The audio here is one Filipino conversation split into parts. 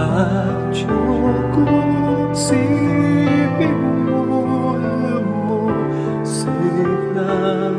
at yung sipin mo, alam mo, signan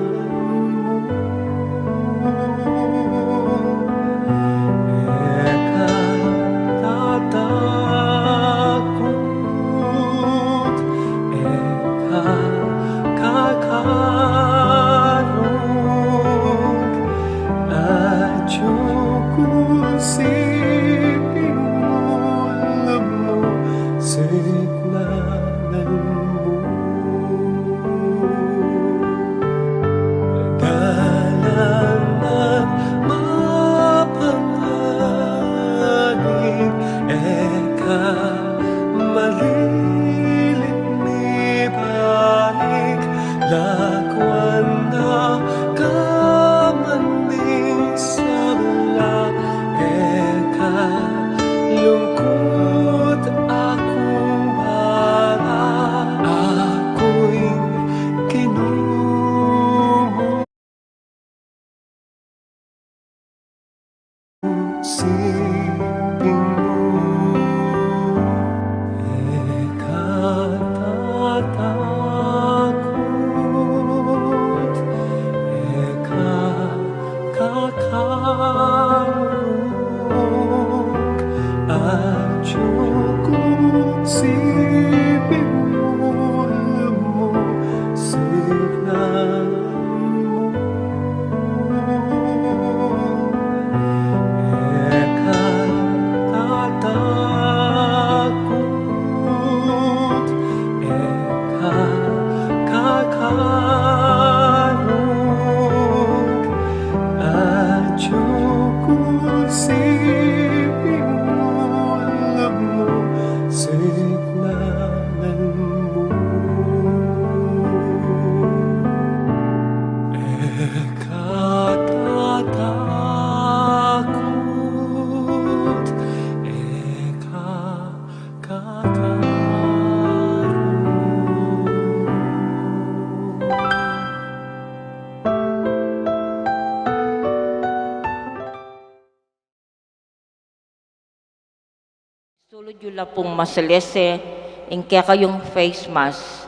Sulod yun pong masalese, in kaya kayong face mask,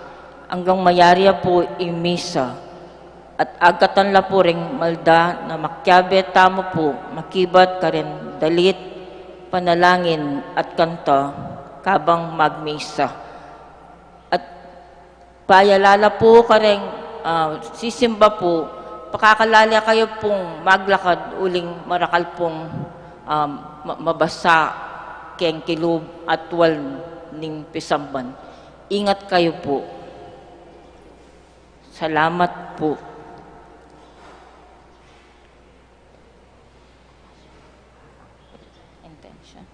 hanggang mayari po imisa. At agatan la po ring malda na makyabe tamo po, makibat ka rin dalit, panalangin at kanta, kabang magmisa. At payalala po ka rin, sisimba po, pakakalala kayo pong maglakad uling marakal pong mabasa keng kilub at wal ning pisamban. Ingat kayo po. Salamat po. Intention.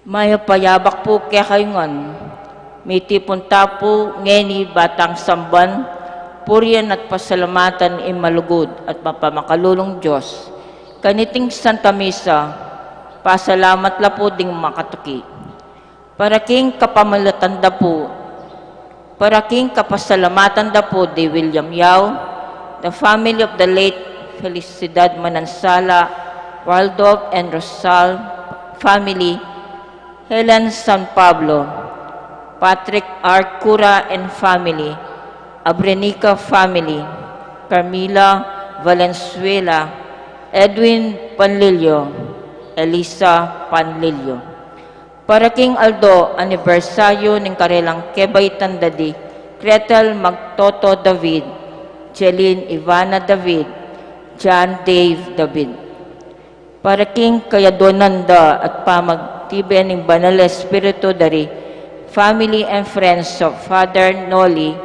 Maya payabak po kaya kayo ngon. May tipon tapo ngeni batang samban. Puriyan at pasalamatan imalugod at mapamakalulong Diyos. Kaniting Santa Misa, pasalamat la po ding makatuki. Para king kapamalatanda po, para king kapasalamatan da po di William Yao, the family of the late Felicidad Manansala, Waldorf and Rosal family, Helen San Pablo, Patrick R. Cura and family, Abrenica family, Carmila Valenzuela, Edwin Panlilio, Elisa Panlilio. Para king Aldo, anibersaryo ng karelang Kebay Tandadi, Gretel Magtoto David, Jeline Ivana David, John Dave David. Para king Kayadonanda at pamagtibe ng Banal Espiritu dari, family and friends of Father Noli,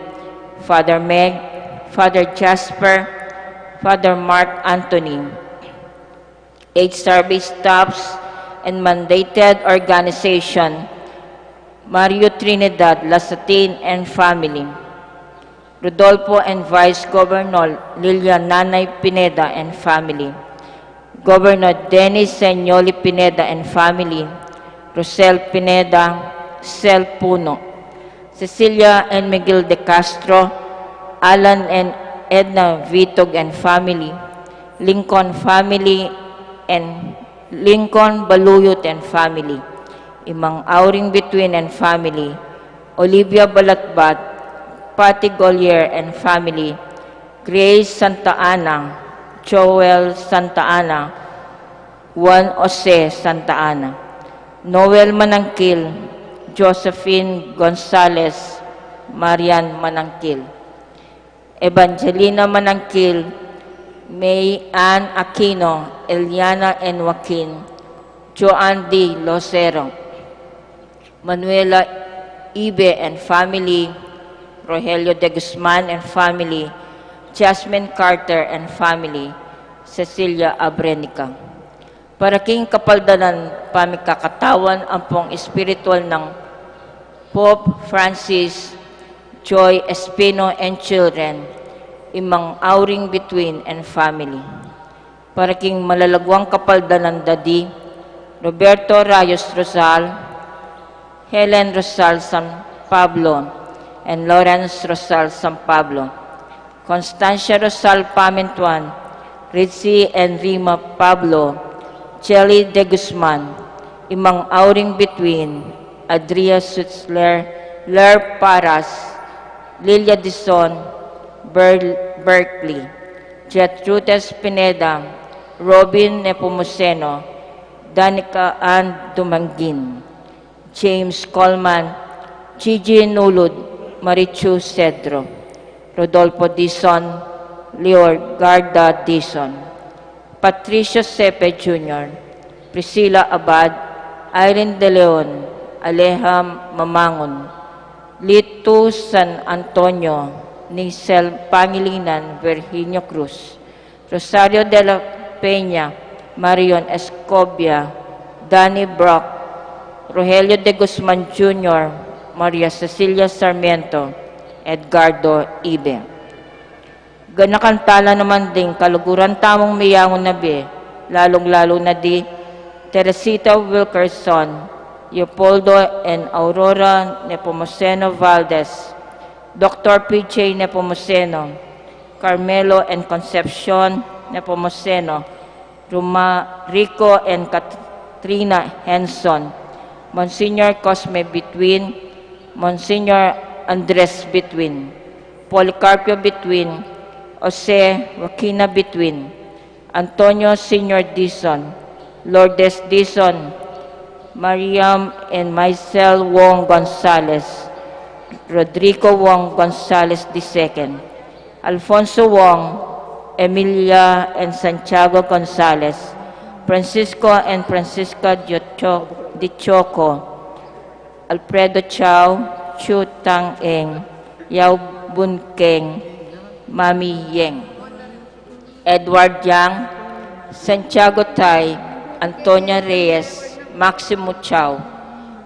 Father Meg, Father Jasper, Father Mark Anthony, 8 service staffs and mandated organization, Mario Trinidad, Lasatin and family, Rodolfo and Vice Governor Lilian Nanay Pineda and family, Governor Dennis Senyoli Pineda and family, Rosel Pineda, Sel Puno, Cecilia and Miguel de Castro, Alan and Edna Vitog and family, Lincoln family, and Lincoln Baluyot and family, Imang Auring Between and family, Olivia Balatbat, Patty Gollier and family, Grace Santa Ana, Joel Santa Ana, Juan Jose Santa Ana, Noel Manangkil, Josephine Gonzalez, Marian Manangkil, Evangelina Manangkil, May Ann Aquino, Eliana N. Joaquin, Joanne D. Locero, Manuela Ibe and family, Rogelio de Guzman and family, Jasmine Carter and family, Cecilia Abrenica. Para king kapaldanan pamikakatawan ang pong espiritual ng Pope Francis, Joy Espino and children, Imang Auring Between and family. Para king malalagwang kapaldanan dadi, Roberto Rayos Rosal, Helen Rosal San Pablo, and Lawrence Rosal San Pablo, Constancia Rosal Pamintuan, Ritzy and Rima Pablo, Jelly de Guzman, Imang Auring Between, Adria Sutzler, Ler Paras, Lilia Dison, Berkeley, Gertrudes Pineda, Robin Nepomuceno, Danica Ann Dumangin, James Coleman, Gigi Nulud, Marichu Cedro, Rodolfo Dison, Leorgarda Dison, Patricio Sepe Jr., Priscilla Abad, Irene De Leon, Aleja Mamangon, Lito San Antonio, Nicel Pangilinan, Virginio Cruz, Rosario de la Peña, Marion Escobia, Danny Brock, Rogelio de Guzman Jr., Maria Cecilia Sarmiento, Edgardo Ibe. Ganakantala naman din kaluguran tamong miyangon na be, lalong-lalo na di Teresita Wilkerson, Leopoldo and Aurora Nepomuceno Valdez, Dr. P.J. Nepomuceno, Carmelo and Concepcion Nepomuceno, Rico and Katrina Henson, Monsignor Cosme Between, Monsignor Andres Between, Policarpio Between, Jose Joaquina Between, Antonio Senior Dison, Lourdes Dison, Mariam and Maisel Wong Gonzalez, Rodrigo Wong Gonzalez II, Alfonso Wong, Emilia and Santiago Gonzalez, Francisco and Francisca Dichoco, Alfredo Chao, Chu Tang Eng, Yao Bun Keng, Mami Yeng, Edward Yang, Santiago Tai, Antonia Reyes, Maximo Chao,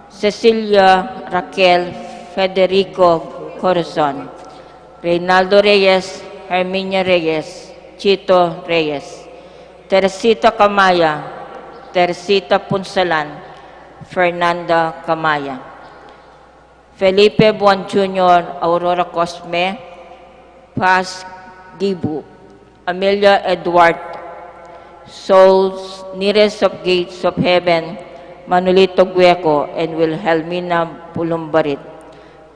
Cecilia Raquel Federico Corazon, Reynaldo Reyes, Herminia Reyes, Chito Reyes, Teresita Camaya, Teresita Punsalan, Fernanda Camaya, Felipe Buon Jr., Aurora Cosme, Paz Gibu, Amelia Edward, Souls, Nearest of Gates of Heaven, Manolito Gueco, and Wilhelmina Pulumbarit,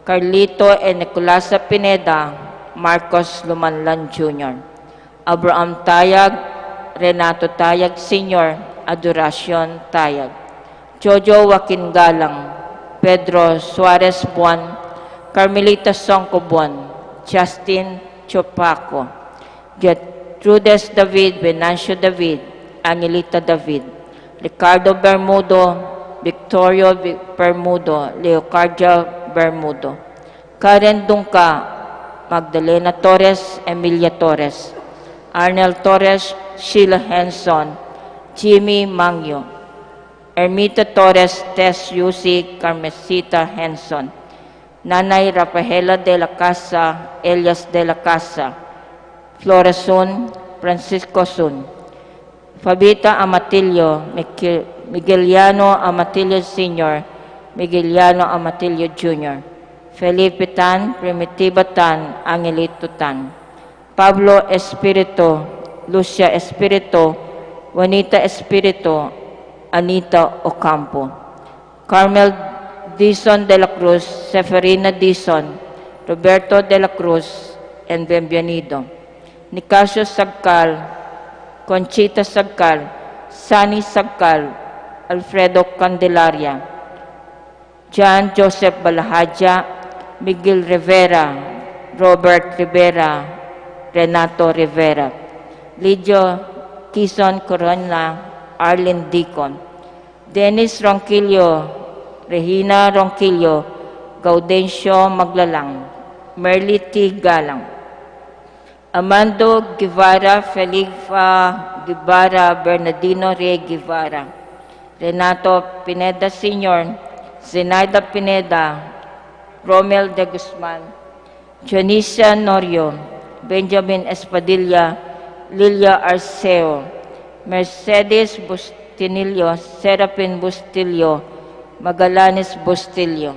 Carlito and Nicolasa Pineda, Marcos Lumanlan Jr., Abraham Tayag, Renato Tayag Sr., Adoracion Tayag, Jojo Joaquin Galang, Pedro Suarez Buwan, Carmelita Songco Buwan, Justin Chopaco, Gertrudes David, Venancio David, Angelita David, Ricardo Bermudo, Victorio Bermudo, Leocardia Bermudo, Karen Dungka, Magdalena Torres, Emilia Torres, Arnel Torres, Sheila Henson, Jimmy Mangyo, Ermita Torres, Tess Yusi, Carmesita Henson, Nanay Rafaela de la Casa, Elias de la Casa, Flora Sun, Francisco Sun, Fabita Amatillo, Migueliano Amatillo Sr., Migueliano Amatillo Jr., Felipe Tan, Primitiva Tan, Angelito Tan, Pablo Espirito, Lucia Espirito, Juanita Espirito, Anita Ocampo. Carmel Dizon de la Cruz, Seferina Dizon, Roberto de la Cruz, and Bienvenido. Nicasio Sagcal, Conchita Sagcal, Sani Sagcal, Alfredo Candelaria, John Joseph Balahadja, Miguel Rivera, Robert Rivera, Renato Rivera, Lidio Quizon Corona, Arlen Dicon, Dennis Ronquillo, Regina Ronquillo, Gaudencio Maglalang, Merly T. Galang, Amando Guevara, Felipa Guevara, Bernardino Rey Guevara, Renato Pineda Sr., Zenaida Pineda, Romel de Guzman, Janicia Norio, Benjamin Espadilla, Lilia Arceo, Mercedes Bustillo, Serapin Bustillo, Magallanes Bustillo,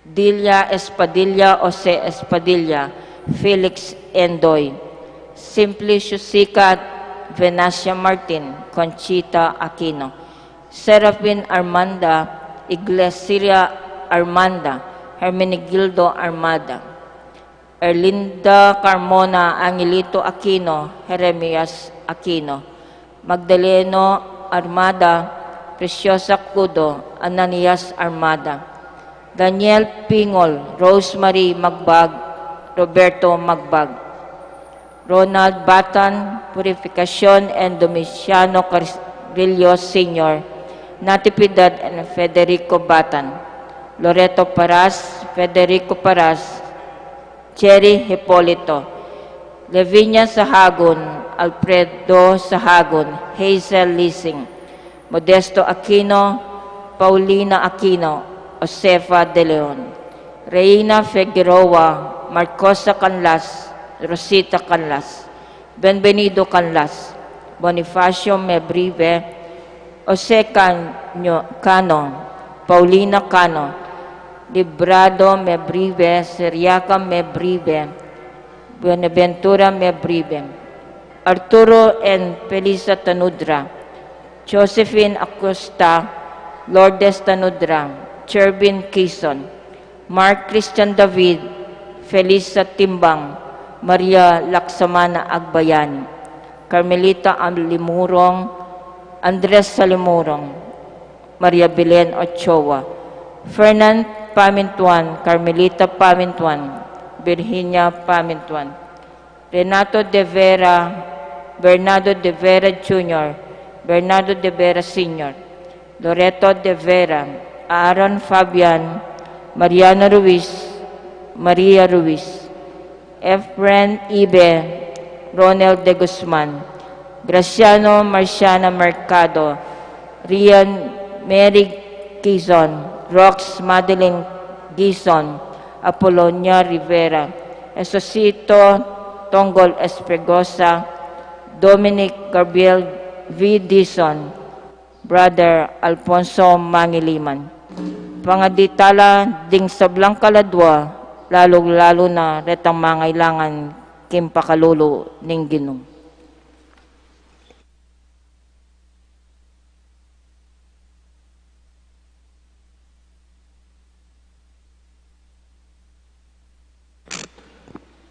Dilia Espadilla, Jose Espadilla, Felix Endoy, Simplicio Sicat, Venacia Martin, Conchita Aquino, Serapin Armanda, Iglesia Armanda, Hermenegildo Armada, Erlinda Carmona, Angelito Aquino, Jeremias Aquino, Magdaleno Armada, Preciosa Cudo, Ananias Armada, Daniel Pingol, Rosemary Magbag, Roberto Magbag, Ronald Batan, Purificacion and Domiciano Carrillo Sr., Natividad and Federico Batan, Loreto Paras, Federico Paras, Cherry Hipolito, Lavinia Sahagun, Alfredo Sahagun, Hazel Lising, Modesto Aquino, Paulina Aquino, Josefa De Leon, Reina Figueroa, Marcosa Canlas, Rosita Canlas, Benvenido Canlas, Bonifacio Mebrive, Jose Cano, Paulina Cano, Librado Mebrive, Seriaca Mebrive, Buenaventura Mebrive, Arturo and Felisa Tanudra, Josephine Acosta, Lourdes Tanudra, Chervin Quezon, Mark Christian David, Felisa Timbang, Maria Laksamana Agbayani, Carmelita Limurong, Andres Salimurong, Maria Belen Ochoa, Fernand Pamintuan, Carmelita Pamintuan, Virginia Pamintuan, Renato de Vera, Bernardo de Vera Jr., Bernardo de Vera Sr., Loreto de Vera, Aaron Fabian, Mariana Ruiz, Maria Ruiz, Efren Ibe, Ronel de Guzman, Graciano Marciana Mercado, Rian Mary Quezon, Rox Madeline Gison, Apolonia Rivera, Esosito Tongol Espregosa, Dominic Gabriel V. Dison, Brother Alfonso Mangiliman. Pangaditala ding sablang kaladwa, lalo-lalo na retang mangailangan kimpakalulu ning Ginoo.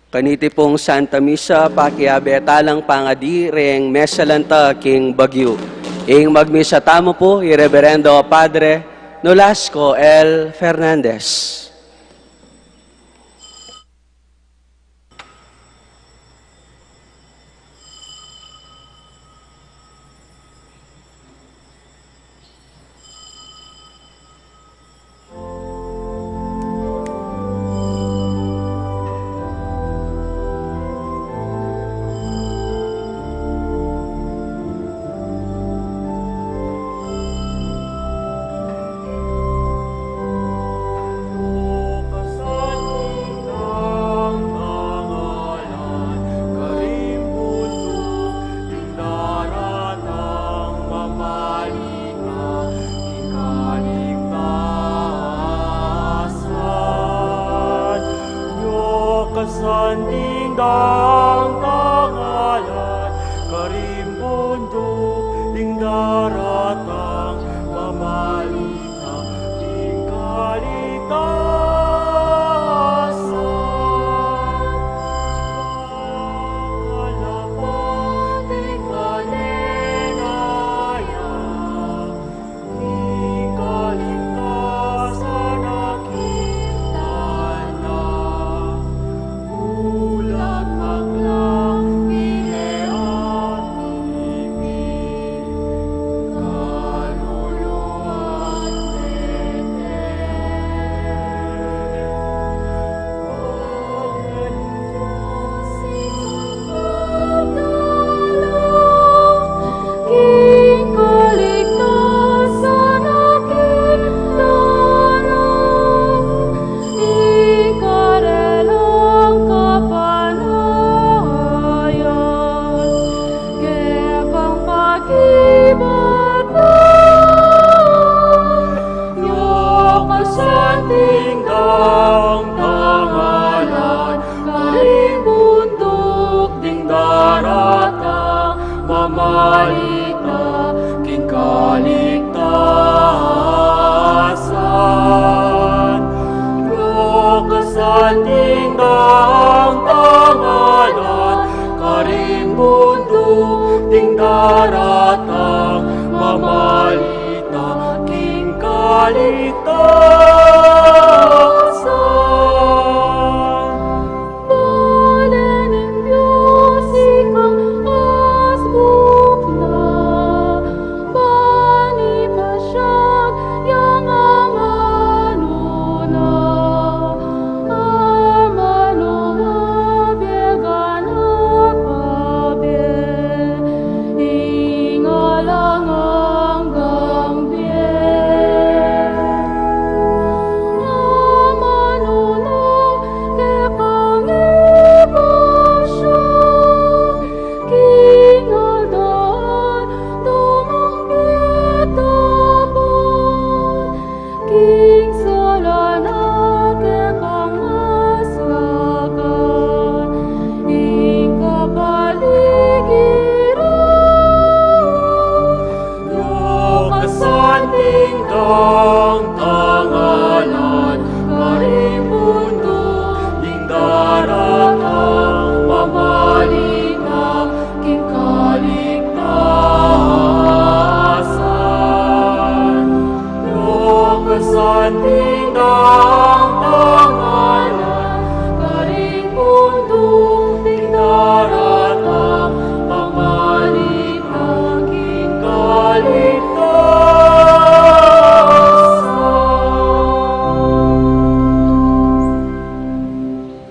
Kaniti pong Santa Misa, pakiabetalang pangadi, reng mesalanta king Bagyo. Ing magmisa tamo po, Reverendo Padre Nolasco L. Fernandez.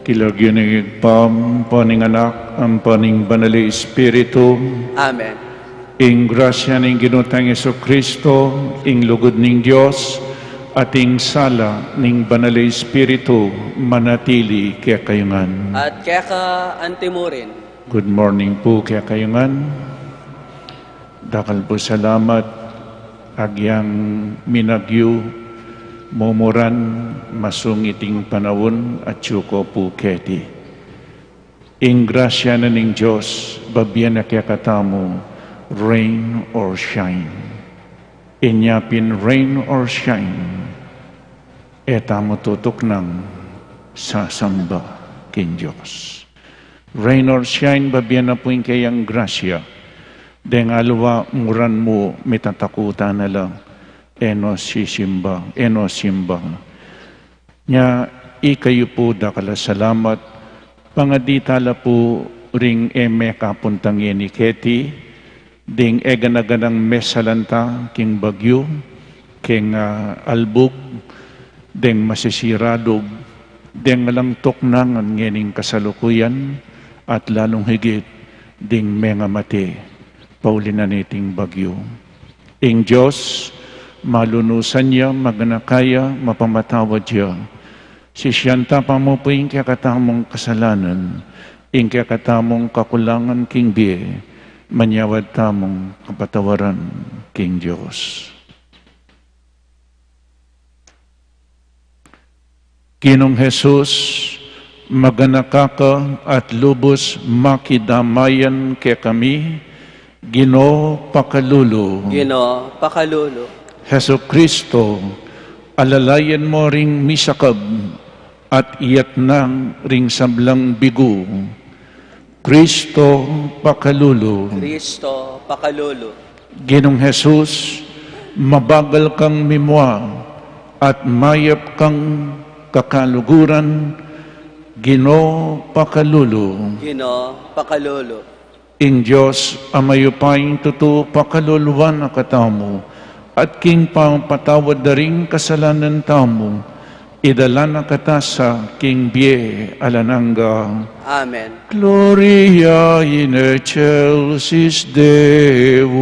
Kilagyanig paning anak, ang paning banali Espiritu, Amen. ing grasya ng ginutang Yesu Kristo, ing lugod ng Diyos, at ing sala ng banali Espiritu, manatili kaya kayungan. At kaya ka antimo rin. Good morning po kaya kayungan. Dakal po salamat, agyang minagyu, momoran, masungiting panawon at yuko po keti. Ing grasya na ning Diyos, babyan na kaya katamo, rain or shine. Inyapin rain or shine, etamo tutok ng sasamba kin Diyos. Rain or shine, babyan na po yung kayang grasya. Deng alwa muran mo, mitatakutan na lang. Eno simba. Nya, ikayo po dakala salamat. Pangaditala po ring eme kapuntang ni Keti, ding eganaganang mesalanta, king bagyo, king albog, ding masisiradog, ding alang toknang ang ngening kasalukuyan, at lalong higit, ding menga mate, paulinan iting bagyo. Ing Diyos, malunusan niya, maganakaya, mapamatawad niya. Sisyanta pa mo po yung kakatamong kasalanan, yung kakatamong kakulangan king biye, manyawad tamong kapatawaran king Diyos. Kinong Jesus, maganakaka at lubos makidamayan kaya kami, Ginoo pakalulu. Ginoo, pakalulu. Heso Kristo, alalayan mo ring misakab at iyat nang ring sablang bigo. Kristo pakalulu. Kristo pakalulu. Ginong Jesus, mabagal kang mimwa at mayap kang kakaluguran. Gino pakalulu. Gino pakalulu. Ing Diyos, amayupaying tuto pakaluluan ang katamo, at king patawad na rin kasalanan tamo, idala na katasa king bie alananga. Amen. Gloria in excelsis Deo.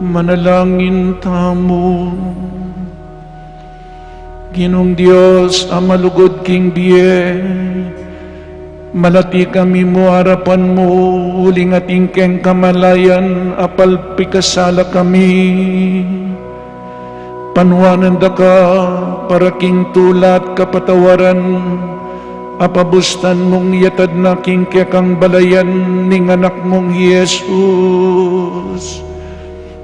Manalangin tamo. Ginong Diyos, ang malugod king biye, malati kami mo harapan mo, uling ating keng kamalayan, apal pikasala kami. Panuanan da ka, para king tulat kapatawaran, apabustan mong yatad na king kekang balayan, ning anak mong Jesus.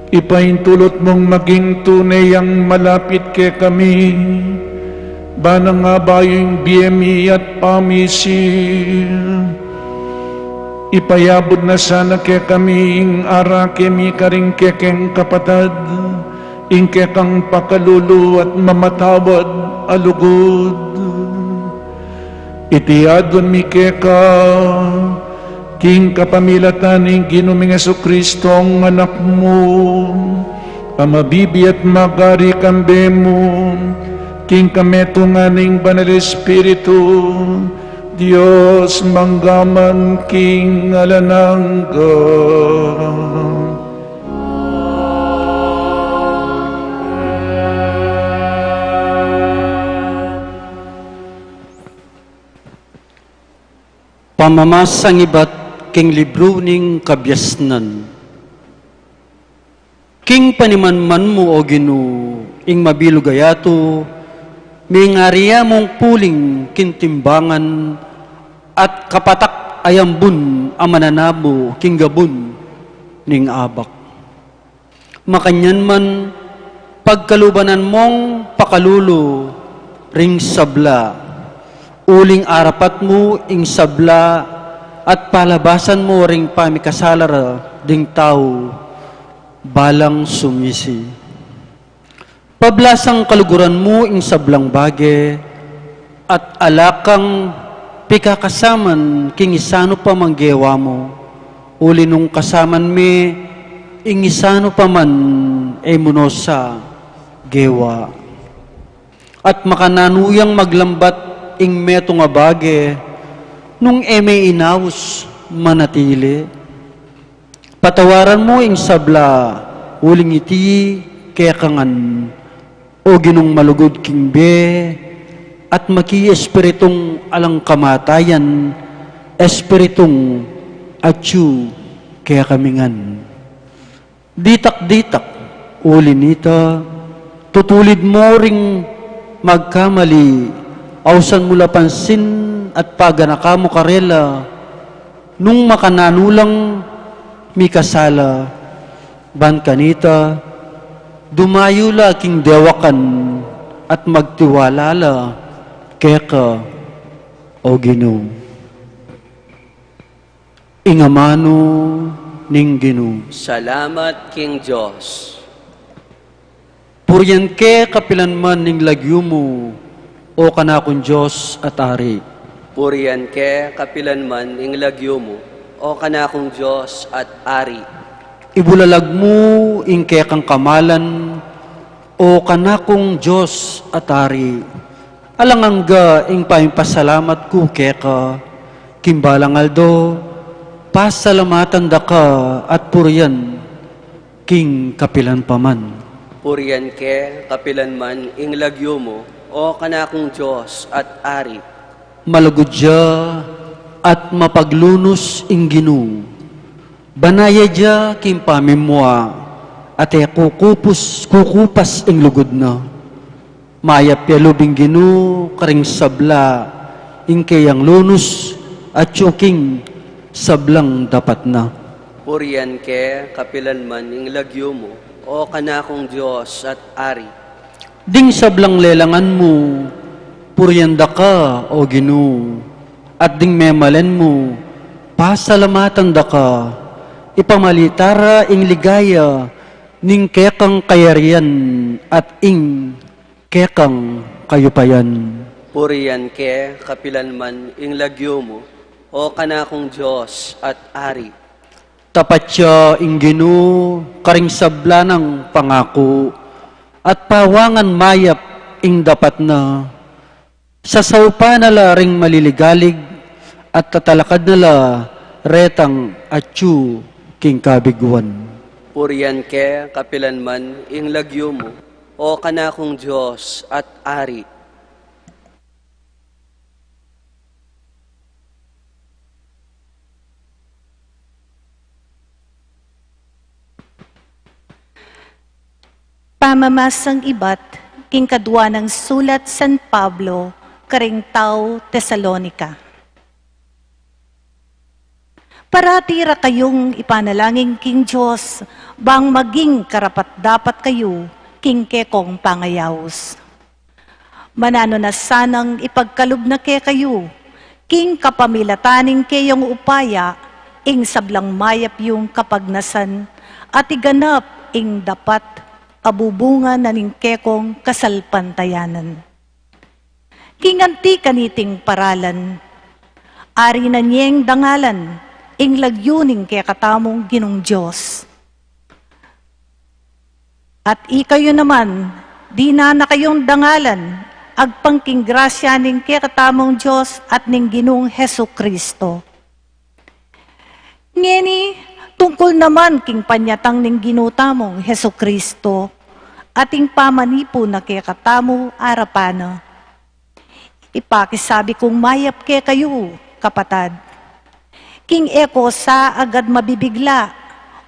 Ipaintulot mong maging tunay ang malapit ke kami, bana nga ba yung biyemi at pamisil. Ipayabod na sana ke kami, ing ara kemi karing kekeng kapatad, ing kekang pakalulu at mamatawad alugod. Itiadon mi keka, king kapamilatan ng Ginuming Jesucristong anak mo, amabibi at magari kambe mo, king kametunganing Banal Espiritu, Diyos manggaman king alanangga. Pamamasang iba't king libro ning kabyasnan. King panimanman mo o Ginu, ing mabilugayato, mingariya mong puling kintimbangan, at kapatak ayambun ang mananabo king gabun ning abak. Makanyan man, pagkalubanan mong pakalulo, ring sabla, uling arapat mo ing sabla, at palabasan mo ring pamikasalara ding tao, balang sumisi. Pablasang kaluguran mo ing sablang bage, at alakang pikakasaman king isano pa manggewa mo, uli nung kasaman me, ing isano pa man e muno sa gewa. at makananuyang maglambat ing meto nga bage, nung eme inaus manatili. Patawaran mo ing sabla, uling iti kekangan, o ginong malugod king be, at maki espiritong alang kamatayan, espiritong atyu kaya kamingan. Ditak-ditak, uli nita, tutulid mo ring magkamali, ausan mula pansin at paganaka mo karela, nung makananulang mikasala, ban kanita, dumayo la king dewakan at magtiwalala, keka o Ginoo. Ingamano ning Ginoo. Salamat King Diyos. Puryan ke kapilanman ning lagyo mo, o kanakon Diyos at Ari. Puriyan ke kapilanman ing lagyo mo, o kanakong Diyos at Ari. Ibulalag mo ing kekang kamalan, o kanakong Diyos at Ari. Alangangga ing paimpasalamat ko keka, kimbalang aldo, pasalamatan da ka at puriyan, king kapilan paman. Puriyan ke kapilanman ing lagyo mo, o kanakong Diyos at Ari. Malugod siya at mapaglunos ing Ginoo. Banaya siya king pamimwa, at kukupas ing lugod na. Mayap yalubing Ginoo karing sabla, ing kayang lunos at yuking sablang dapat na. Puriyan ke kapilanman ing lagyo mo, o kanakong Diyos at Ari. Ding sablang lelangan mo, puryanda ka, o Ginoo, at ding memalen mo, pasalamatan da ka, ipamalitara ing ligaya, ning kekang kayarian, at ing kekang kayupayan. Puriyan ke kapilanman ing lagyo mo, o kanakong Diyos at Ari. Tapat siya ing Ginoo, karing sabla ng pangako, at pawangan mayap ing dapat na, sa saupa nala ring maliligalig, at tatalakad nala retang atyu king kabiguan. Puriyan ke kapilanman ing lagyo mo, o kanakong Diyos at Ari. Pamamasang ibat, king kadwa ng sulat San Pablo, karing tao Tesalonika. Paratira kayong ipanalangin king Diyos, bang maging karapat-dapat kayo, king kekong pangayawos. Manano na sanang ipagkalub na ke kayo, king kapamilataning kayong upaya, ing sablang mayap yung kapagnasan, at iganap ing dapat abubunga na ning kekong kasalpantayanan. Kinganti kaniting paralan, ari na niyeng dangalan, ing lagyuning kaya katamong Ginong Diyos. At ikayo naman, di na kayong dangalan, agpangking grasya ning kaya katamong Diyos at ning Ginong Hesu Kristo. Ngeni, tungkol naman king panyatang ning ginutamong Hesu Kristo, ating pamanipo na kaya katamo arapana. Ipakisabi kong mayap kaya kayo, kapatad. King eko sa agad mabibigla,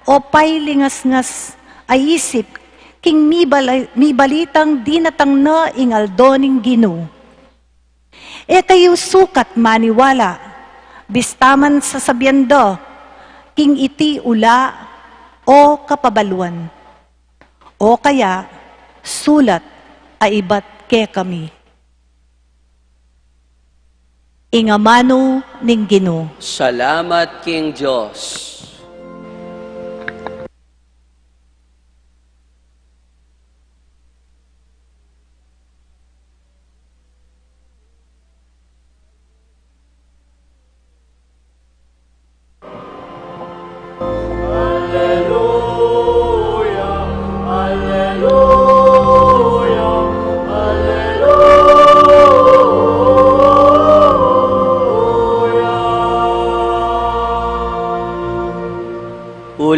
o pailingas-ngas ay isip, king mi balitang dinatang na ingaldoning Ginoo. E kayo sukat maniwala, bistaman sa sabyendo, king iti ula o kapabaluan. O kaya, sulat ay ibat ke kami. Ingamano ning Ginoo. Salamat King Diyos. Alleluia, alleluia, alleluia.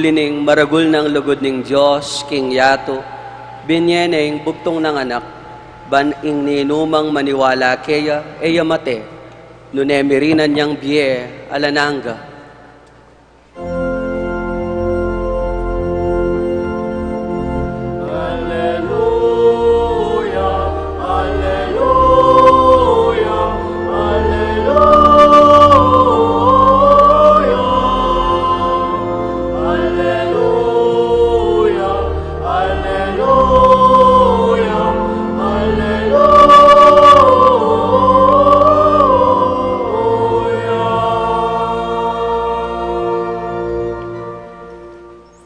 ulining maragul ng lugod ning Diyos, king yato, binyeneng bugtong ng anak, ban ing ninumang maniwala kaya, mate, nunemirinan niyang biye, alananga.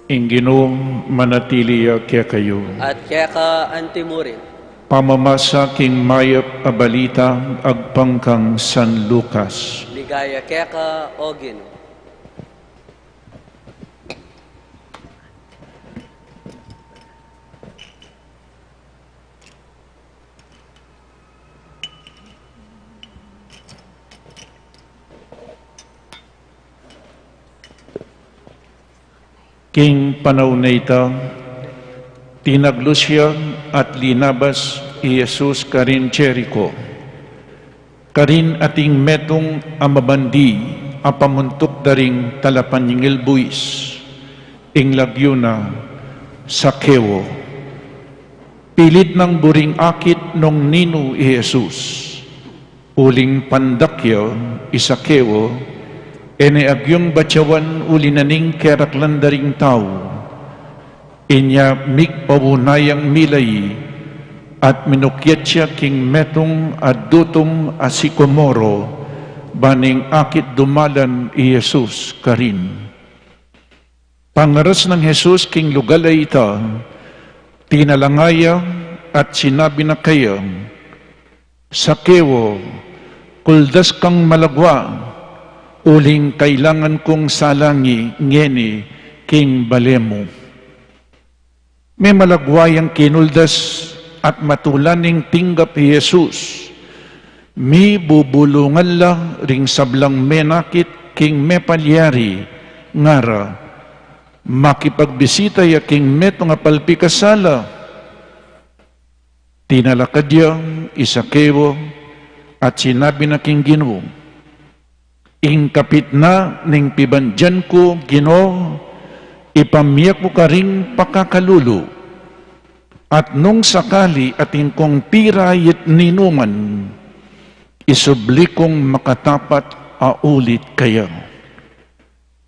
Ingginong manatiliya kaya kayo. At kaya ka antimurin, Pamamasa king mayap a balita agpangkang San Lucas. ligaya kaya ka o Ginoo. King panahon na ito, tinaglos siya at linabas Jesus karin Jericho. Karin ating metong amabandi apamuntok daring talapan yung buwis. Ing lagyo na Sakeo. Pilit ng buring akit nung nino Jesus. Uling pandakyo isakeo ene agyong batyawan uli naning keraklan daring tao. Inya migpawunayang milay at minukyat siya king metong adutom asikomoro baning akit dumalan i Jesus karin. Pangaras ng Jesus king lugalay ita, tinalangaya at sinabi na kayo, Sakeo, kuldas kang malagwa, uling kailangan kong salangi ngeni king balemo. May malagwayang kinuldas at matulaning tinggap ni Jesus. Mi bubulungan la ring sablang menakit king mepalyari ngara. Makipagbisita ya king meto nga palpikasala. Tinalakad yang Isakeo at sinabi na king Ginoo, ing kapit na ning pibandyan ko, Ginoo, ipamiyak ko ka ring pakakalulo. At nung sakali ating kong pirayit ninuman, isubli kong makatapat aulit kaya.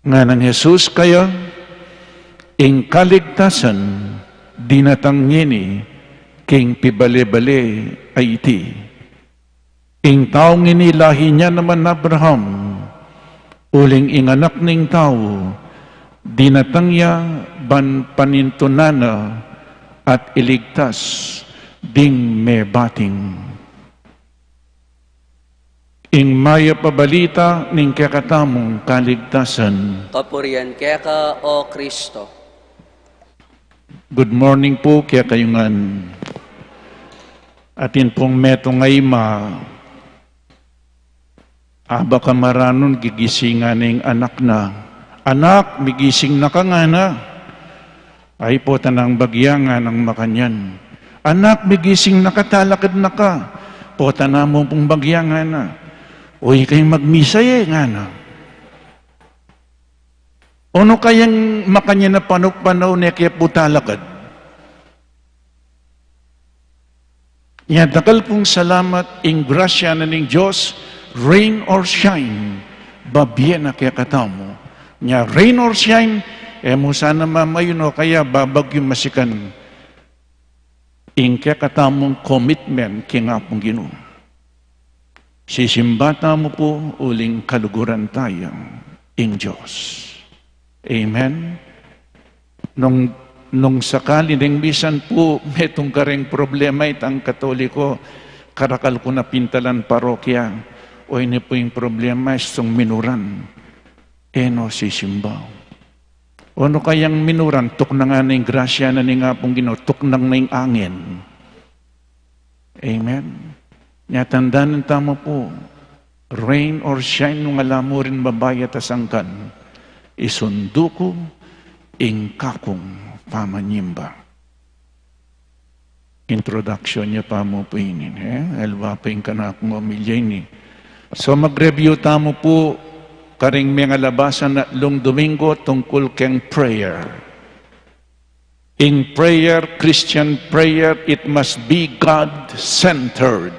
Nga ng Jesus kaya, ing kaligtasan, dinatangini, king pibale-bale ay iti. Ing taong inilahi niya naman Abraham, uling inganak ning tao, dinatangya ban panintunana at iligtas ding mebating. Ing maya pabalita ning kakatamong kaligtasan. Kapurian kaya ka o Kristo. Good morning po kaya kayungan. Atin pong meto ngay aba ka maranon gigisingan ng anak na. Anak, migising na ka nga na. Ay po tanang bagyangan ng makanyan. Anak, migising na ka, talakad na ka. Po tanang mo pong bagyangan na. Uy, kayong magmisay nga na. Ano kayang makanya na panok-panaw na kaya po talakad? Yadakal pong salamat, ing grasya na ning Diyos, rain or shine, babye na kaya katamo. Nya rain or shine, mo sana mamayon o kaya babagyo masikan. Ing kaya katamong commitment kaya nga pong Ginoo. Sisimbata mo po uling kaluguran tayang ing Diyos. Amen. Nung sakali ng bisan po, metong kareng problema itang Katoliko, karakal ko na pintalan parokya, o ini po yung problema isang minuran. Eno sisimbaw. O no kayang minuran, tuk na nga na yung grasya na ni nga pong Ginoo, tuk nang na yung angin. Amen. Nyatandaan tamo po, rain or shine nung alam mo rin babayat asangkan, isundo ko, ing kakong pamanyimba. Introduction niya pa mo po inin. Alwa pa yung kanakong amilya ini. So mag-review tamo po karing mga labasan na long Domingo tungkol keng prayer. In prayer, Christian prayer, it must be God-centered.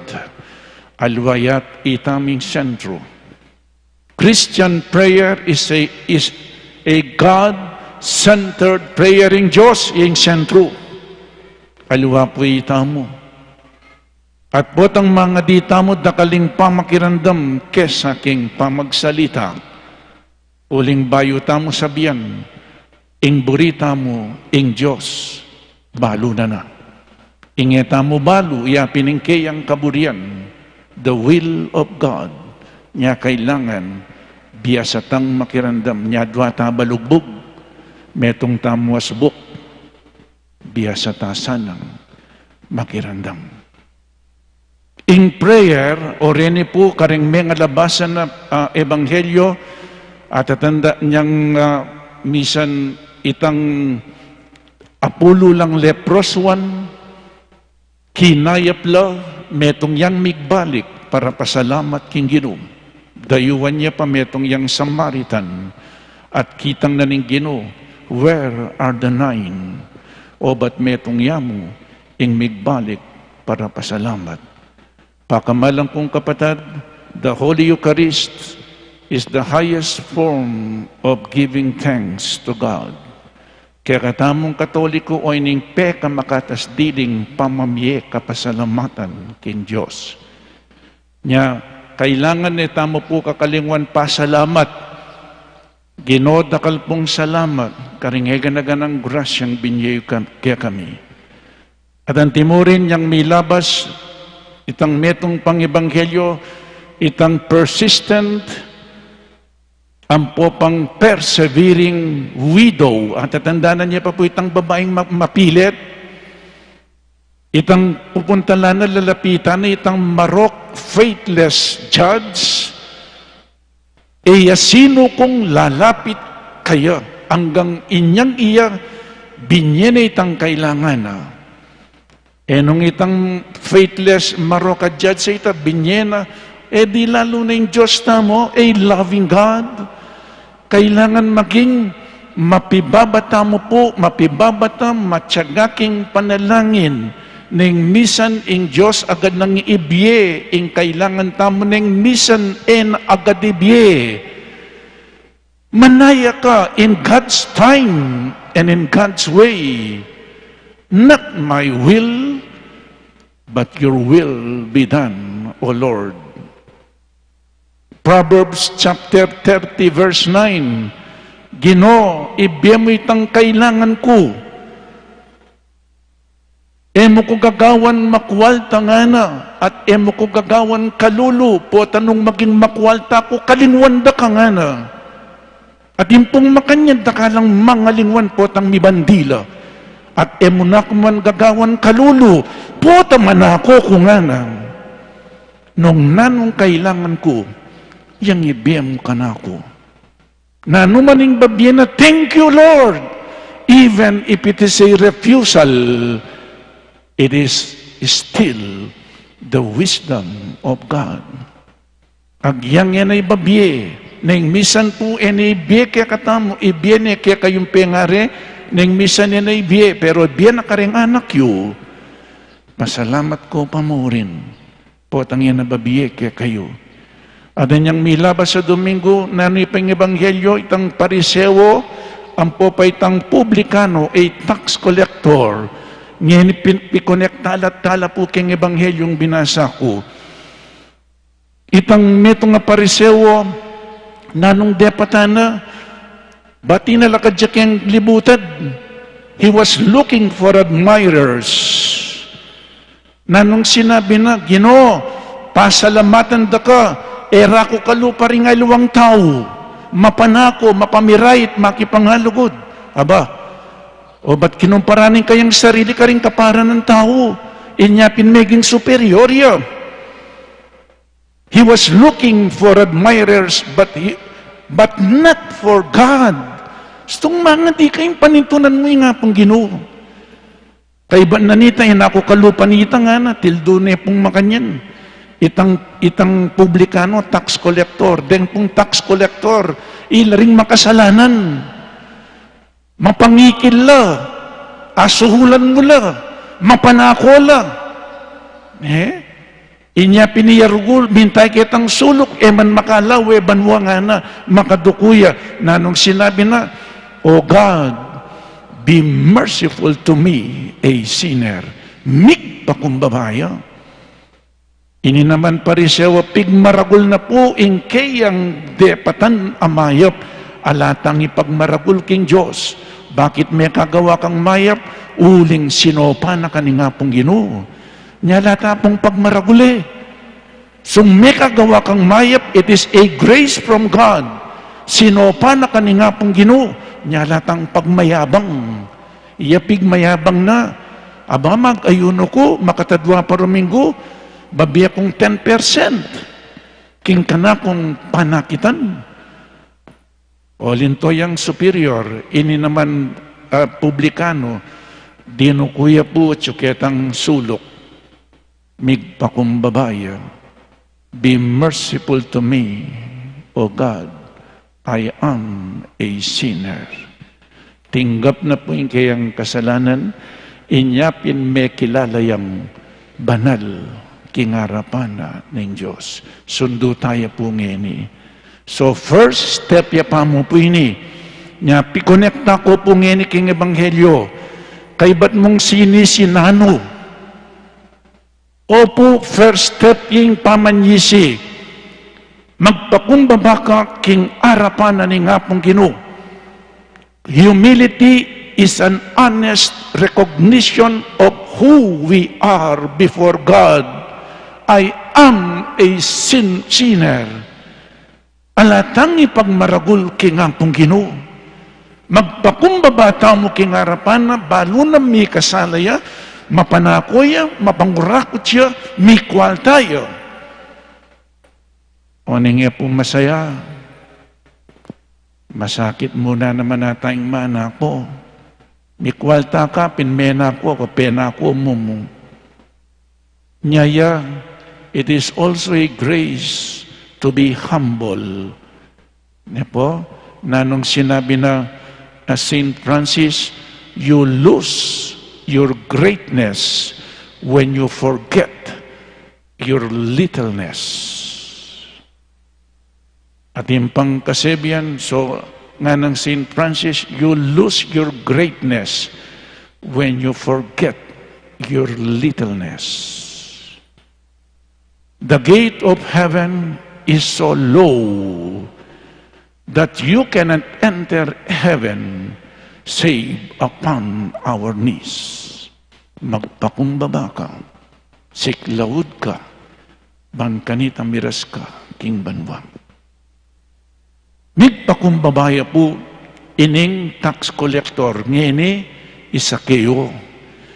Alwayat itaming sentro. Christian prayer is a God-centered prayer in Diyos, yung sentro. Alwa po itamo. At potang mga ditamo dakaling pamakirandam kesa king pamagsalita. Uling bayo tamo sabihan, ing burita mo, ing Diyos, balo na na. Ingeta mo balo, iyapiningkay ang kaburian, the will of God, niya kailangan, biyasatang makirandam, niya dwata balugbog, metong tamo asbuk, biyasata sanang makirandam. In prayer, o rini po karing mga labasan na ebanghelyo, at atanda niyang misan itang apulo lang leproswan, kinayapla, metong yang migbalik para pasalamat king Ginoo. Dayuan niya pa metong yang Samaritan, at kitang naning Ginoo, where are the 9? O ba't metong yamu, ing migbalik para pasalamat. Pakamalang kong kapatid, the Holy Eucharist is the highest form of giving thanks to God. Kaya katamong Katoliko o ining peka makatas diling pamamye kapasalamatan kin Diyos. Nya, kailangan ni tamo po kakalingwan pasalamat. Ginodakal pong salamat, karingegan-agan ang grasyang binyayo kaya kami. At ang timurin niyang milabas, itang metong pang-ebanghelyo, itang persistent, ang po pang persevering widow. At tatandaan niya pa po itang babaeng mapilit, itang pupuntalan na lalapitan, itang marok, faithless judge, sino kung lalapit kaya hanggang inyang iya binyen itang kailangan na. Nung itang faithless maroka judge sa ita, binyena, di lalo na yung Diyos na mo, loving God. Kailangan maging mapibabata mo po, mapibabata, matsyagaking panalangin, ning misan ing Diyos agad nang ibye, ing kailangan tamo ning misan en agad ibye. Manaya ka in God's time and in God's way. Not my will, but your will be done, O Lord. Proverbs chapter 30 verse 9, Ginoo, ibigay mo itang kailangan ko. Emo ko gagawan makwalta nga na, at emo ko gagawan kalulu, po tanong maging makwalta ko, kalingwan da ka nga na. At impong makanyad da ka lang mangalingwan po tang mibandila. At emo na ko man gagawan kalulu, po taman ako kung nga na. Nung nanong kailangan ko, yang ibiyam ka na ako. Nanumaning babye na, thank you Lord, even if it is a refusal, it is still the wisdom of God. Agyang yan ay babye, nang misan po enibye kaya katamo, ibye ne kaya kayong pengare, nang misan yan ay ibye, pero ibye na karing anak yu, pasalamat ko pa mo rin, potang yan na babye kaya kayo. At niyang milabas sa Domingo, nanipang ebanghelyo, itang parisewo, ang popay itang publikano, a tax collector, ngayon pikonektala-tala po keng ebanghelyong binasa ko. Itang metong nga parisewo, nanong depatana, bati na lakad siya keng libutad. He was looking for admirers. Nanong sinabi na, Ginoo, pasalamatan da ka, era ko kalupa rin nga luwang tao, mapanako, mapamirait, makipanghalugod. Aba, o ba't kinumparanin kayang sarili ka rin kapara ng tao? Inyapin meging superiorya. He was looking for admirers, but not for God. Gustong mga di kayong panintunan mo nga pong Ginoo. Kay ba nanita, ako kalupanita nga na, tildo na pong makanyan. Itang publikano, tax collector, den pong tax collector, ilaring makasalanan. Mapangikil la, asuhulan mo la, mapanako la. Inya piniyarugul, bintay kitang sulok, eman makalaw, banwa nga na, makadukuya, na nung sinabi na, O God, be merciful to me, a sinner. Mik pa kumbabaya. Ini naman parisewa, pigmaragul na po, kayang depatan amayap, alatang ipagmaragul king Diyos. Bakit may kagawa kang mayap? Uling sinopa na kaninga pong Ginoo. Nyalata pong pagmaraguli. So may kagawa kang mayap, it is a grace from God. Sinopa na kaninga pong Ginoo. Nyalatang pagmayabang. Iyapig mayabang na. Aba mag-ayuno ko, makatadwa pa Domingo, babiya kong 10%. King ka na kong panakitan. O lintoyang superior, ini naman publikano, dinukuya po tsuketang sulok. Migpakumbabaya, be merciful to me, O God, I am a sinner. Tinggap na po yung kayang kasalanan, inyapin may kilalayang banal kingarapana ng Diyos. Sundo tayo po ngayon. So first step ya pa mo po ini. Nya pikonekta ko po ngayon king Ebanghelyo. Kay ba't mong sinisinano? Opo, first step yung pamanyisi. Magpakumbaba ka king arapan na ni nga pong Ginoo. Humility is an honest recognition of who we are before God. I am a sinner. Alatang ipagmaragul king nga pong Ginoo. Magpakumbaba mo king arapan na balo na may kasalaya, mapanakoya, mapangurakot siya, mikwal tayo. O nga po masaya, masakit muna naman na tayong mana ko. Mikwal ta ka, pinmena ko, kapena ko mo. Nyaya, it is also a grace to be humble. Po, na nung sinabi na St. Francis, you lose your greatness when you forget your littleness. At yung pangkasebian, so nga ng St. Francis, you lose your greatness when you forget your littleness. The gate of heaven is so low that you cannot enter heaven save upon our knees. Magpakumbaba ka, siklawod ka, bankanita miras ka, king banwa. Migpakumbabaya po, ining tax collector, ngene, Isakeo.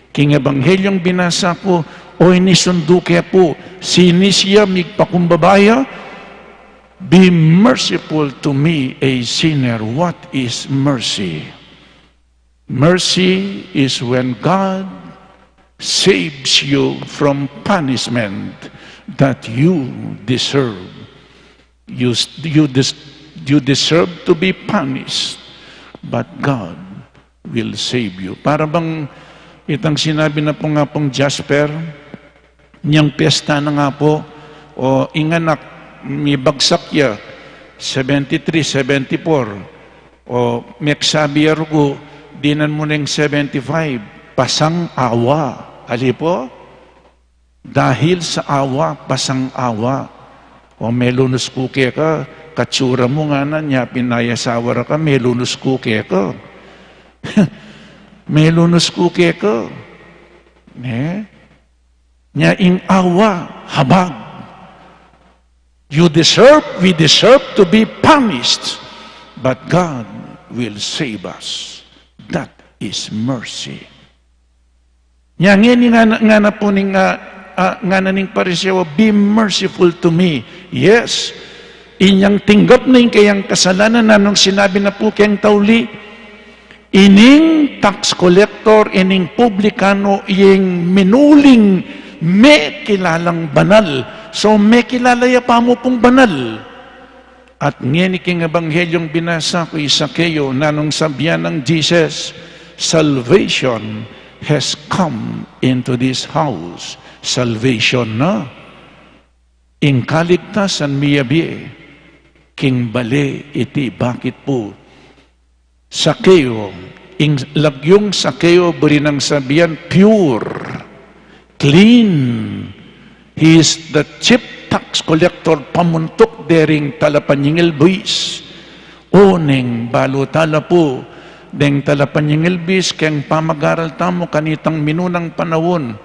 King Ebanghelyong binasa po, o inisunduke po, sinisya migpakumbabaya, be merciful to me, a sinner. What is mercy? Mercy is when God saves you from punishment that you deserve. You deserve to be punished, but God will save you. Para bang itang sinabi na po nga pong Jasper, niyang piyesta na nga po, o inganak, may bagsak ya, 73, 74, o meksabi arugo, dinan mo ng 75, pasang awa. Ali po? Dahil sa awa, pasang awa. O may lunus kuke ka, katsura mo nga na niya, pinayasawara ka, may lunus kuke ka. May lunus kuke ka. Nya ing awa, habag. We deserve to be punished, but God will save us. That is mercy. Nya ngeni nga na po ning nga na ning Pariseyo, be merciful to me. Yes, inyang tinggap na yung kayang kasalanan na nung sinabi na po kayang tauli, Ining tax collector, ining publikano, iyeng minuling may kilalang banal. So may kilalaya pa mo pong banal. At ngeni king ebanghelyong binasa ko isa kayo na nung sabihan ng Jesus, salvation has come into this house. Salvation na. Ing kaligtasan miyabi, king bale iti bakit po. Sakeo, ing lagyong sakeo beri ng sabihan, pure, clean. He is the chief tax collector, pamuntok dering talapanyingil buwis. O neng balutala po, deng talapanyingil buwis, keng pamagaral tamo kanitang minunang panahon,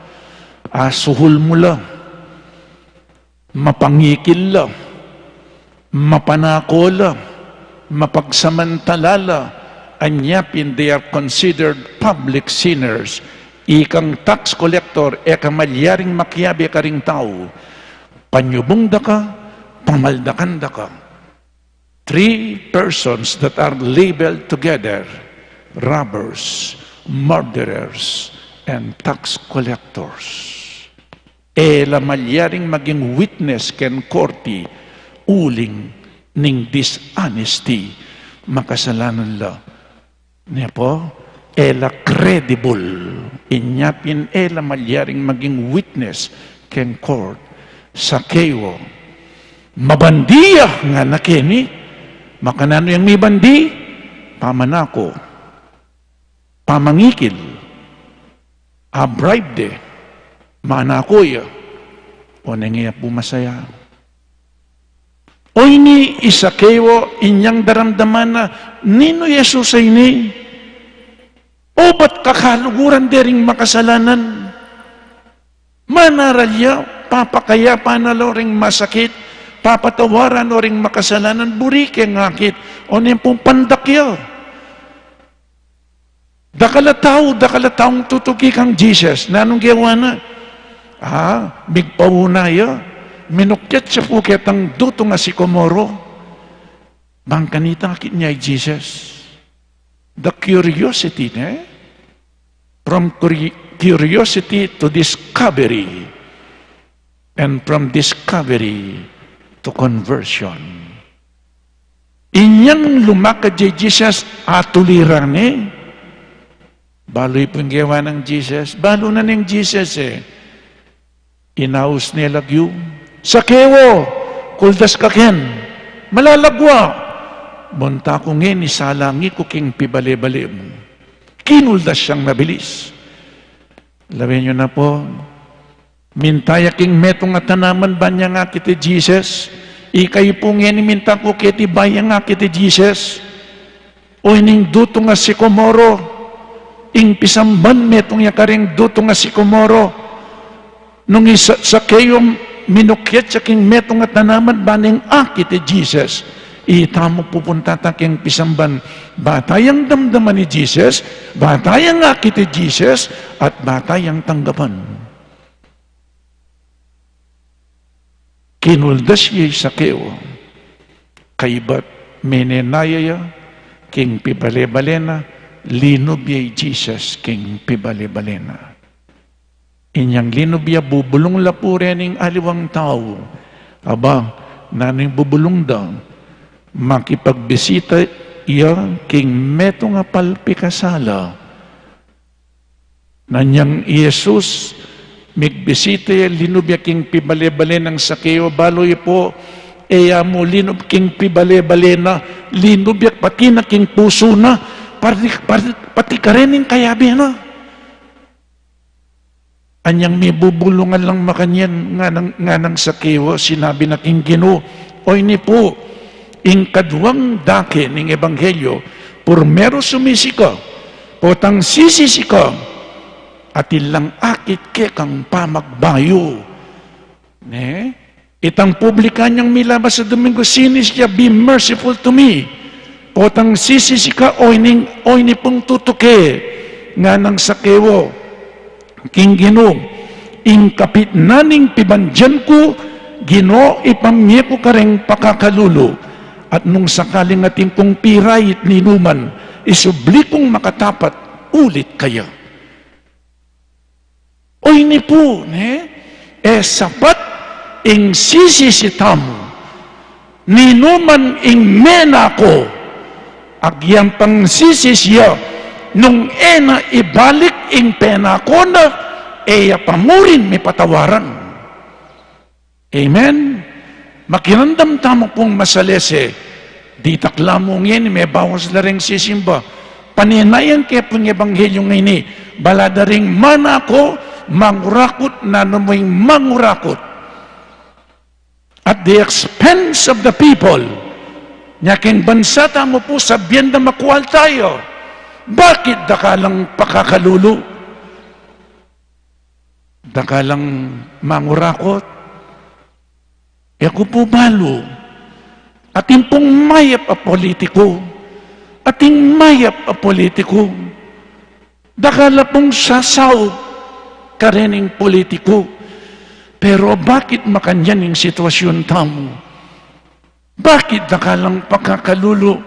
suhul mula, mapangikil la, mapanako mapagsamantalala, anyapin they are considered public sinners. Ikang tax collector, kamalyaring makyabi ka ring tao, panyubong da ka, pamaldakan da ka. 3 persons that are labeled together, robbers, murderers, and tax collectors. Lamalyaring maging witness ken korti, uling ning dishonesty, makasalanan la. Niya po, credible. Inyapin lamalyaring maging witness ken court. Sakeo, mabandiya nga nakini, makanano yung may bandi, pamanako, pamangikil, bribe de, manakoya, o nangyaya pumasaya. O ini isakeo, inyang daramdaman na, nino Jesus ay ni? O ba't kakaluguran dering makasalanan? Manaralya, papakaya panalo ring masakit, papatawaran o ring makasalanan, burike ngakit, o niyang pong pandakya. Dakalataong tutuki kang Jesus, nanong gawa na? Bigpaunaya, minukyat siya puket ang duto nga si Komoro. Bang kanita akit niya ay Jesus. The curiosity, from curiosity to discovery, and from discovery to conversion. Inyang lumakad jay Jesus, atuliran Balo'y pong gawa ng Jesus. Balo na ng Jesus Inaus niya lagyo. Sakewo, kuldas ka ken, malalagwa. Bunta ko ngayon, isalangi ko king pibali-bali mo. Kinuldas siyang mabilis. Lawin nyo na po, mintaya king metong at tanaman ba niya nga kiti Jesus? Ikay po ngayon, minta ko kiti baya nga kiti Jesus? O ining duto nga si Komoro, ing pisamban metong yakaring duto nga si Komoro, nung isa sa kayong minukyat sa king metong at tanaman ba ning kiti Jesus? Itamo pupunta taking pisamban, batayang damdaman ni Jesus, batayang akit ni Jesus, at batayang tanggapan. Kinuldas siya sa keo, kaibat menenayaya, king pibale-balena, linob yay Jesus, king pibale-balena. Inyang linob ya bubulong lapurening aliwang tao, abang, naning bubulong daw, makipagbisita iya king meto nga palpikasala. Nanyang Jesus, migbisita ya linubya king pibale-bale ng sakeo, baloy po, mo linub king pibale-bale na, linubya pati na king puso na, pati ka rin yung kayabi na. Anyang may bubulungan lang makanyan nga ng sakeo, sinabi na king Ginoo, o ini po, ing kadwang dake ning ebanghelyo, purmero sumisika, potang sisisika, at ilang akit ke kang pamagbayo. Itang publika niyang milabas sa Domingo, sinis niya, be merciful to me. Potang sisisika, oy ni pong tutuke, nga ng sakewo, king Ginoo, ing kapit naning pibandyan ko, Ginoo, ipamye ko kareng pakakalulo. At nung sakaling ating pong piray at ninuman, isubli kong makatapat ulit kaya. Oy ni po, sapat ing sisisitamo, ninuman ing mena ko, agyang pang sisisya, nung ena ibalik ing pena ko na, pamurin may patawaran. Amen? Makinandam tamo pong masalese, di taklamo ngayon, may bawas na rin sisimba. Paninayan kaya pong ebanghelyo ngayon, balada rin mana ko, mangurakot na namoy mangurakot. At the expense of the people, nyaking bansa tamo po sabihan na makuwal tayo. Bakit dakalang pakakalulu? Dakalang mangurakot? Ako po balo. Ating pong mayap a politiko. Ating mayap a politiko. Dakala pong sasaw karening politiko. Pero bakit makanyan yung sitwasyon tamo? Bakit dakalang pagkakalulo?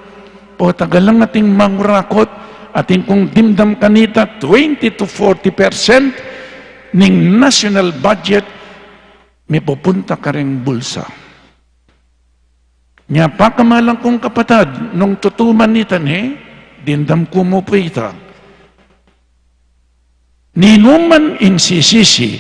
O tagalang ating mangurakot, ating kung dimdam kanita, 20 to 40% ning national budget, may pupunta ka rin bulsa. Nya pakamalang kong kapatad, nung tutuman nitan, dindam ko mo po ita. Ninuman ing sisisi,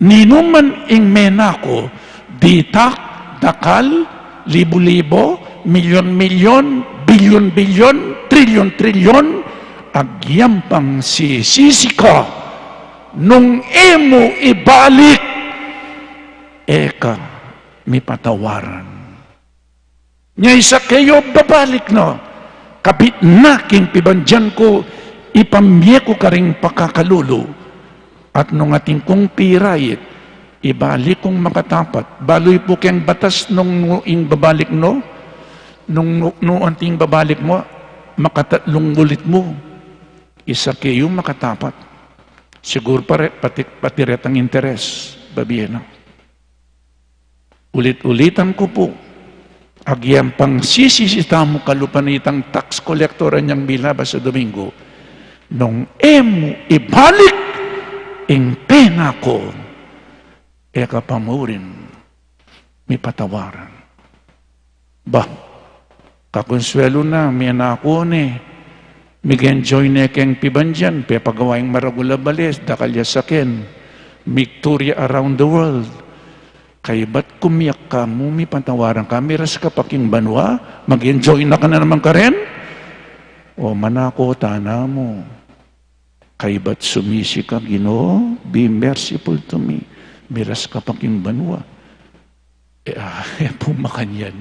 ninuman ing menako, ditak, dakal, libo-libo, milyon-milyon, bilyon-bilyon, trilyon-trilyon, agyampang sisisi ka, nung emo ibalik, eka, may patawaran. Nya isa kayo babalik no, kapit na king pibandyan ko, ipamye ko ka ring pakakalulo, at nung ating kong pirayit, ibalik kong makatapat, baloy po kayang batas nung ing babalik no, nung anting babalik mo, makatatlong ulit mo, isa kayo makatapat. Siguro pati retang interes, babiyan na. Ulit-ulitan ko po, agyang pang sisisita mo kalupanitang tax collector niyang bilabas sa Domingo, nung emo ibalik ing pena ko, eka pamurin, may patawaran. Bah, kakonsuelo na, may ako mig-enjoy na keng pibandyan, paggawaing maragula balis, dakalya sakin, Victoria around the world. Kaya ba't kumiyak ka mo, may patawaran ka, miras ka paking banwa, mag-enjoy na ka na naman ka rin? O manako, tana mo. Kaya ba't sumisi ka, Ginoo? Be merciful to me. Miras ka paking banwa. Pumakanyan.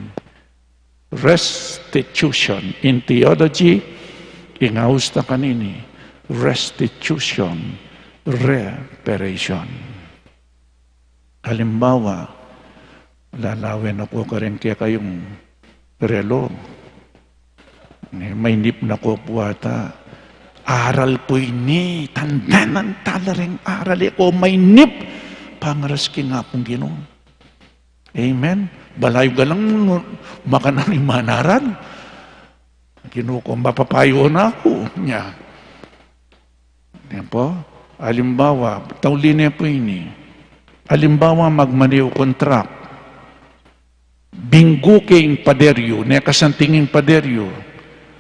Restitution. In theology, ingausta kanini. Restitution. Reparation. Halimbawa, lalawin ako ka rin kaya kayong relo. May nip na ko po ata. Aral po ini, tandanan talaring aral ko, may nip. Pangaras ki nga pong Ginoo. Amen. Balayo ka lang makanan yung manaran. Ginoo ko, mapapayo na ako niya. Yan po. Halimbawa, taulin po ini. Halimbawa, magmaniw kontrak. Binggo keng paderyo, ne kasantingin paderyo.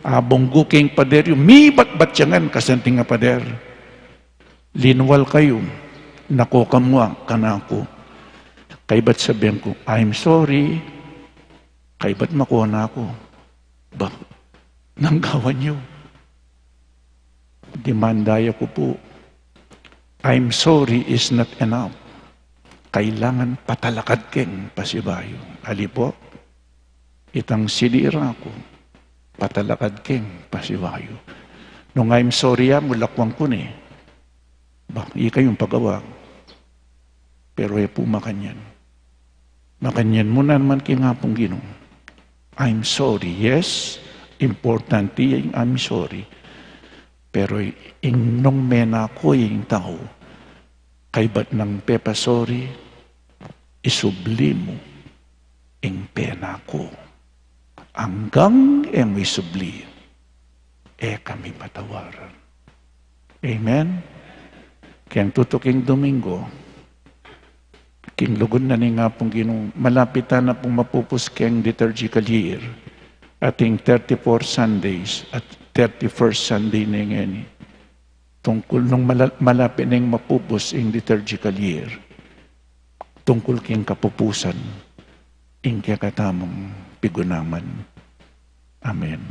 Bonggo keng paderyo, mi bat-batyangan kasanting nga pader. Linwal kayo, nako kamwa, kanako. Kay ba't sabihin ko, I'm sorry. Kay ba't makuha na ako? Ba, nanggawan nyo. Demandaya ko po. I'm sorry is not enough. Kailangan patalakad keng pasibayo. Ali po, itang sidira ko, patalakad keng pasibayo. Nung I'm sorry mulakwang ko ni, ika yung pagawag. Pero po makanyan. Makanyan mo na naman kingapong Ginoo. I'm sorry. Yes, important yung I'm sorry. Pero nung mena ko yung tao, kay ba't ng pepa sorry, isubli mo ing pena ko. Hanggang may subli. kami patawaran. Amen? Kaya ang tutuking Domingo, king lugod na ni nga pong Ginoo, malapitan na pong mapupus keng liturgical year, ating 34 Sundays at 31st Sunday na ngayon. Tungkol nung malapit na yung mapupus in liturgical year, tungkol king kapupusan, ing kakatamong pigunaman. Amen.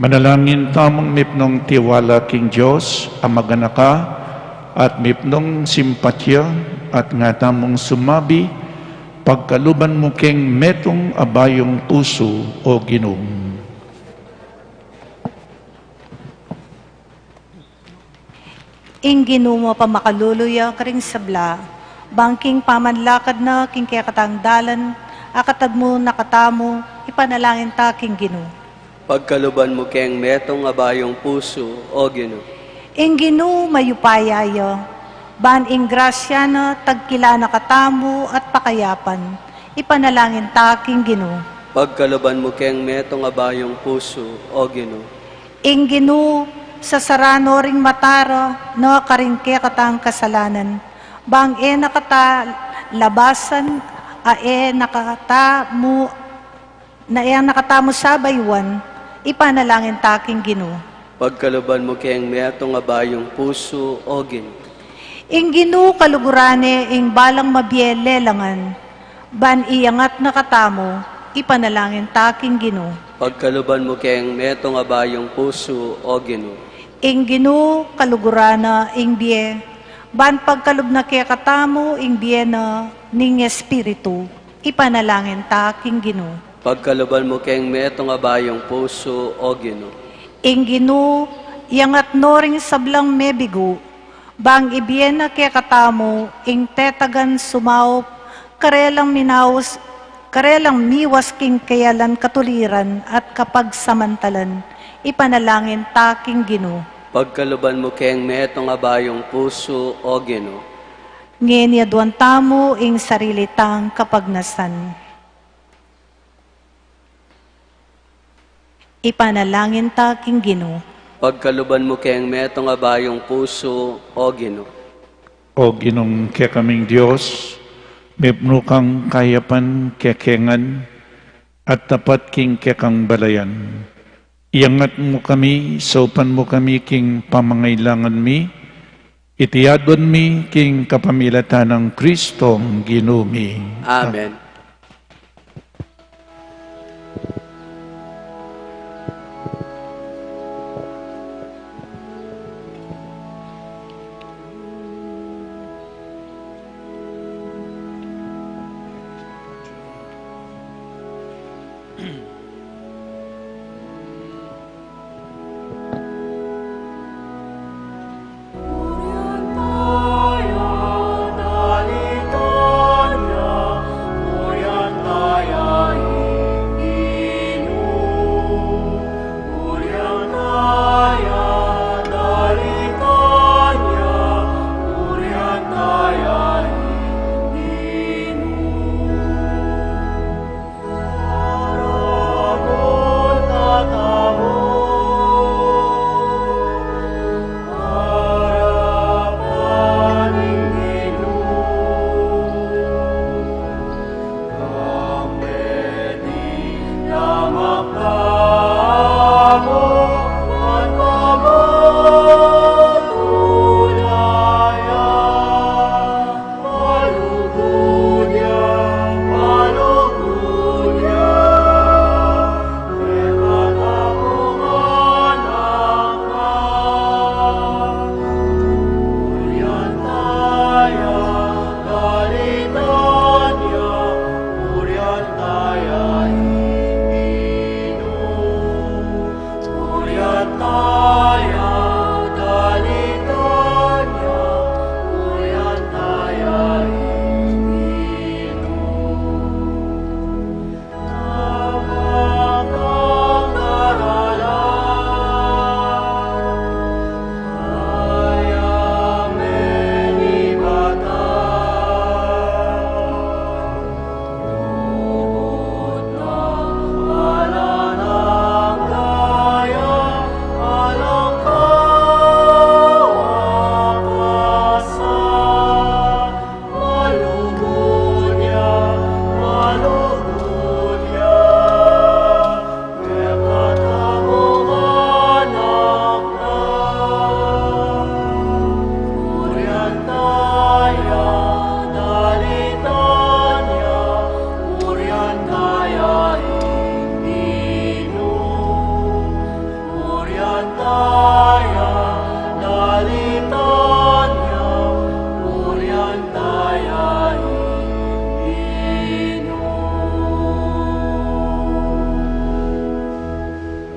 Manalangin tamang mipnong tiwala king Diyos, amagan ka, at mipnong simpatya, at nga tamong sumabi, pagkaluban mo king metong abayong puso o Ginoo. Ing Ginoo pa makaluluya karing sabla, bangking pamanlakad na king kaya katangdalan, akatag mo nakatamo, ipanalangin ta king Ginoo. Pagkaluban mo keng metong abayong puso o Ginoo. Ing Ginoo mayupayaya, ban ing grasya na tagkila nakatamo at pakayapan, ipanalangin ta king Ginoo. Pagkaluban mo keng metong abayong puso o Ginoo. Ing Ginoo sa sarano ring matara na karingke katang kasalanan, bang nakata labasan nakatamo nakatamo sa baywan, ipanalangin ta king Ginoo. Pagkaluban mo keng metong abayong puso o Ginoo. Ing Ginoo kalugurane ing balang mabielelangan, ban iyangat nakatamo, ipanalangin ta king Ginoo. Pagkaluban mo keng metong abayong puso o Ginoo. Ing Ginoo kalugurana ing biye, ban pagkalub na kaya katamo ing biye na ning Espiritu, ipanalangin ta king Ginoo. Pagkaluban mo keng metong abayong puso o Ginoo. Ing Ginoo iyangat no ring sablang mebigo, bang ibiyen na kaya katamo ing tetagan sumaup, karelang miwas king kayalan katuliran at kapag samantalan, ipanalangin ta king Ginoo. Pagkaluban mo keng metong abayong puso o Ginoo. Ngeniaduan tamo ing sarili tang kapagnasan. Ipanalangin ta king Ginoo. Pagkaluban mo keng metong abayong puso o Ginoo. O Ginong kaya kaming Diyos, mipno kang kayapan kekengan, at tapat king kekang balayan. Iyangat mo kami, saupan mo kami king pamangailangan mi, itiyadon mi king kapamilatan ng Kristong Ginoo mi. Amen. Dalitonya,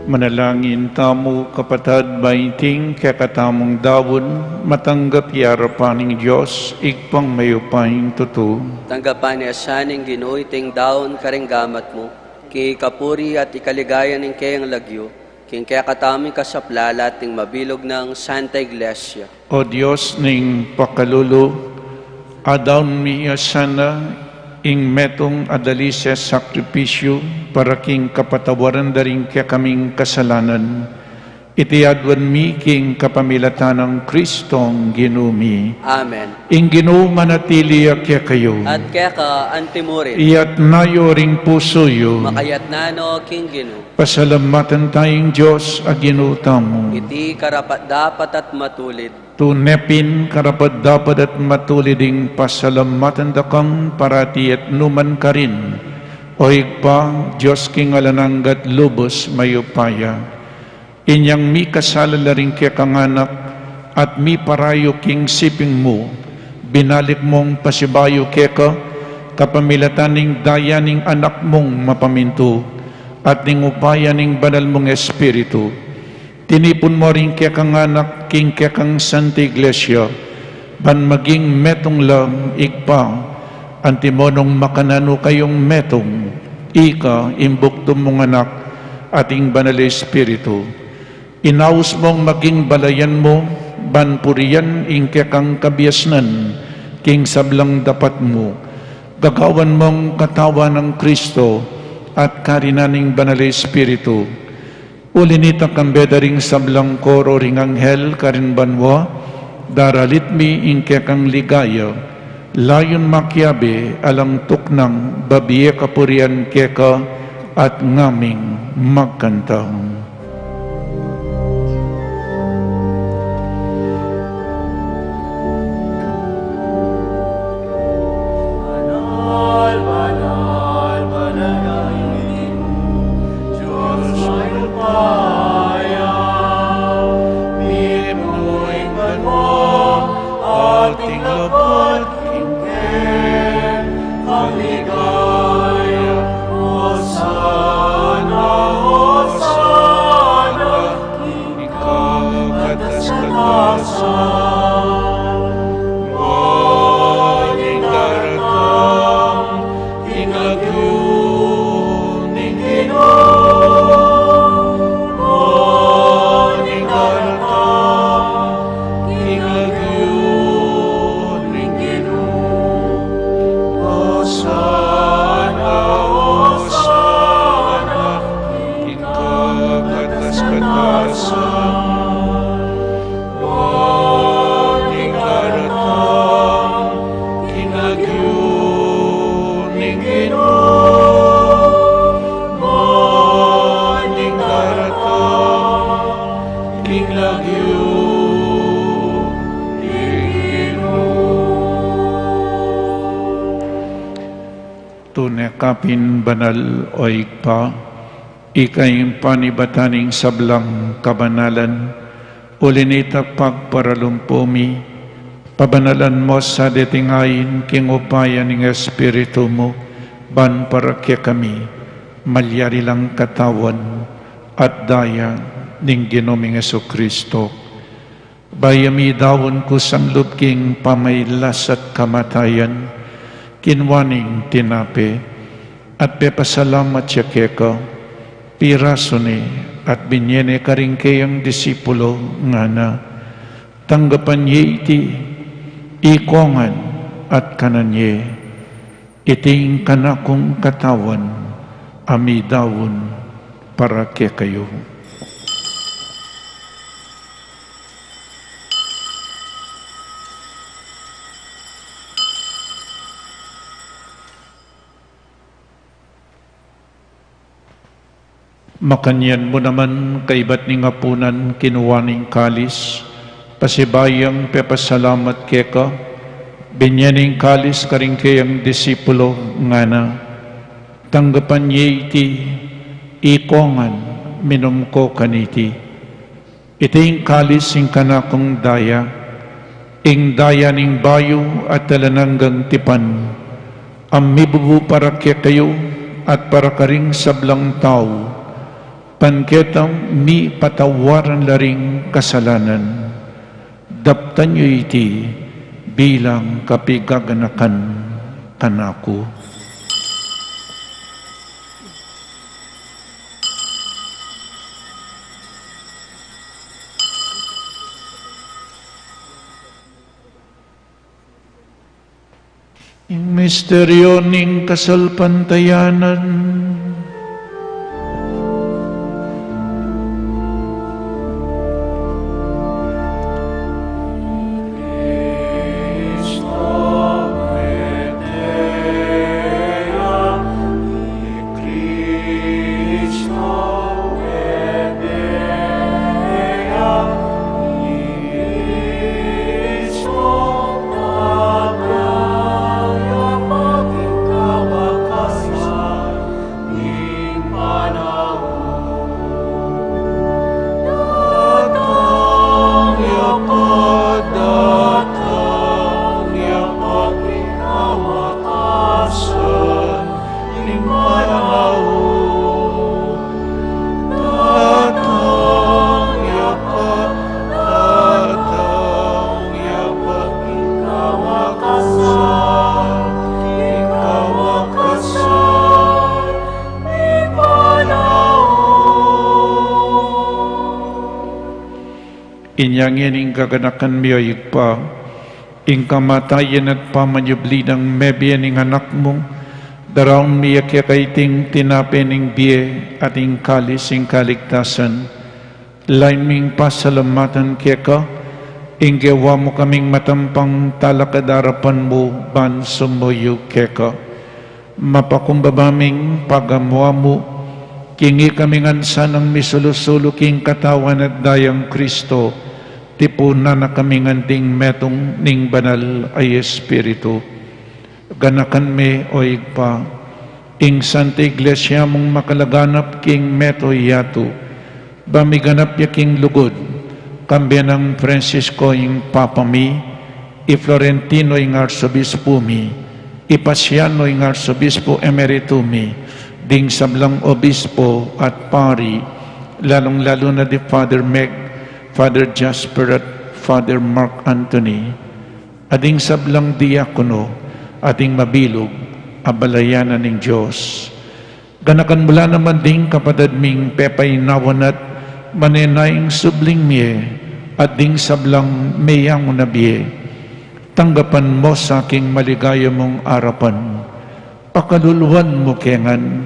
Manalangin tamo kapatad baiting kakatamong dawon, matanggap yarapaning Diyos, igpang mayupaing tuto. Tanggapan ni asaning Ginoo iting daon karenggamat mo, kay kapuri at ikaligaya ng kayang lagyo, king kaya katami kasaplala ting mabilog ng Santa Iglesia. O Diyos ning pakalulo, adawn mi asana ing metong adalisya sakripisyo para king kapatawaran daring kaya kaming kasalanan. Itiadwan mi king kapamilatan ng Kristong ginumi. Amen. Ing Ginoo manatili kaya kayo. At kaya ka antimurit, Iyat nayo ring pusoyo. makayat nano king Ginoo, Pasalamatan tayong Diyos a ginutamo. iti karapat dapat at matulid, Tunepin karapat dapat at matuliding pasalamatan dakang parati at numan ka rin. Oig pa, Diyos king alananggat lubos mayupaya. Inyang mi kasala rin kaya kanganak at mi parayo king siping mo. Binalik mong pasibayo kaya ka, kapamilataning dayaning anak mong mapaminto at ning upaya ning banal mong espiritu. Tinipon mo rin kaya kang anak, king kaya kang Santa Iglesia, ban maging metong lang igpa, antimonong makanano kayong metong, ika imbukto mong anak, ating banal espiritu. Inaus mong maging balayan mo, ban puriyan ing kaya kang kabiasnan, king sablang dapat mo, gagawan mong katawan ng Kristo, at karinaning banal espiritu. Ulinita kambeda ring sablang koro ring anghel karin banwa, daralit mi ingke kang ligaya, layon makyabe alang tuknang babiye kapurian keka at ngaming magkantang. Tunekapin banal o igpa, ikayong panibataning sablang kabanalan, ulinita pagparalumpumi, pabanalan mo sa detingayin king upaya ng Espiritu mo, ban para kaya kami, malyari lang katawan at daya ng Ginoming Jesucristo. Bayami dawon ko sang lubking pamaylas at kamatayan, kinwaning tinape, at pepasalamat siya keka, piraso ni, at binyene ka rin kayang disipulo nga na, tanggapan ye iti, ikongan at kananye, iting kanakong katawan, amidawon para kaya kayo. Makanyan mo naman kaibat ni ngapunan kinuwaning kalis, pasibayang pepasalamat keka, binyaning kalis karing kayang disipulo nga na, tanggapan ye iti, ikongan, minum ko kaniti. Iting kalis ing kanakong daya, ing daya ning bayo at talananggang tipan, ang mibubu para kaya kayo at para karing sablang tao, panketang mi patawaran laring kasalanan, daptan nyo iti bilang kapigaganakan kanako. Ing misteryo ning kasalpantayanan, inyangin ing kaganakan mi pa, ing kamatayan at pamanyubli ng mebian ing anak mo, daraon mi kaiting tinapin ing biye at ing kalis ing kaligtasan, lain ming pasalamatan keka, ing gawa mo kaming matampang talakadarapan mo, ban sumuyo keka, mapakumbabaming pagamwa mo, kingi kaming ansa ng misulusulo king katawan at dayang Kristo, tipunan na kaming anting metong ning banal ay Espiritu. Ganakan me o igpa, ing Santa Iglesia mong makalaganap king meto yato, bamiganap ya king lugod, kambyan ng Francisco ing Papa mi, i Florentino ing Arsobispo mi, i Pasiano ing Arsobispo Emerito mi, ding sablang obispo at pari, lalong-lalo na di Father Meg, Father Jasper at Father Mark Anthony, ading sablang diakono, ating mabilog, abalayanan ng Diyos. Ganakan mula naman ding kapatid ming pepay nawanat, manenayang subling miye, at ding sablang mayang unabiye. Tanggapan mo sa aking maligaya mong arapan, pakaluluan mo kengan,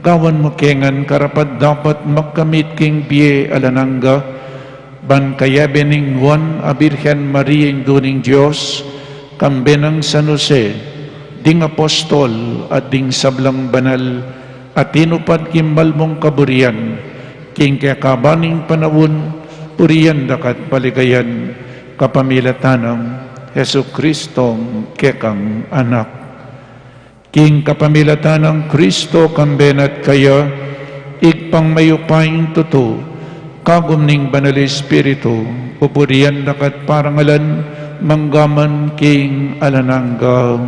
gawan mo kengan karapat dapat magkamit king biye alanangga, ban kaya bening Juan a Birhen Maria induning Diyos, kambenang San Jose, ding apostol at ding sablang banal, at tinupad kimbal mong kaburian, king kakabaning panawon, puriyan dakat paligayan, kapamilatanang Hesu Kristong kekang anak. King kapamilatan ng Kristo kambenat kaya, igpang mayupaing tuto, kagum ning banal Espiritu, pupurian dakat parangalan, manggaman king alanangga.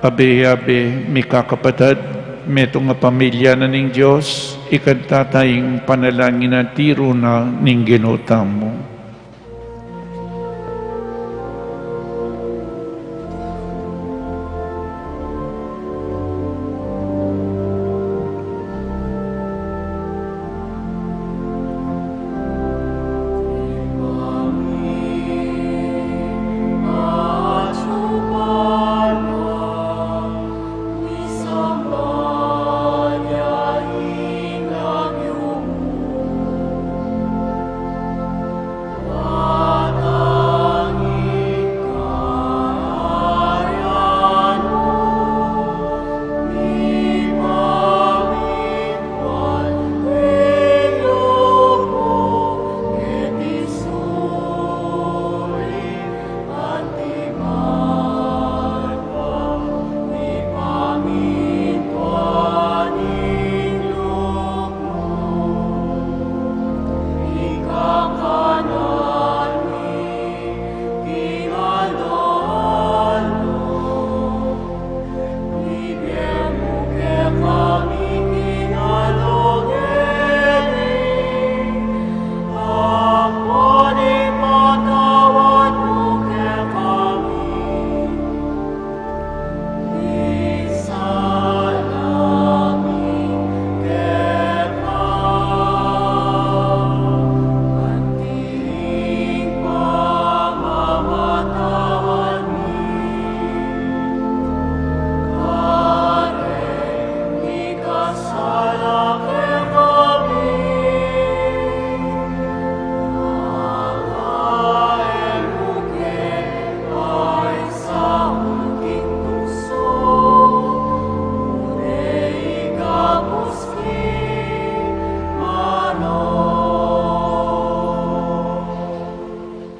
Abe-abe, mi kakapatid, meto nga pamilya na ning Diyos, ikadtataying panalangin na tiro na ning ginutam mo.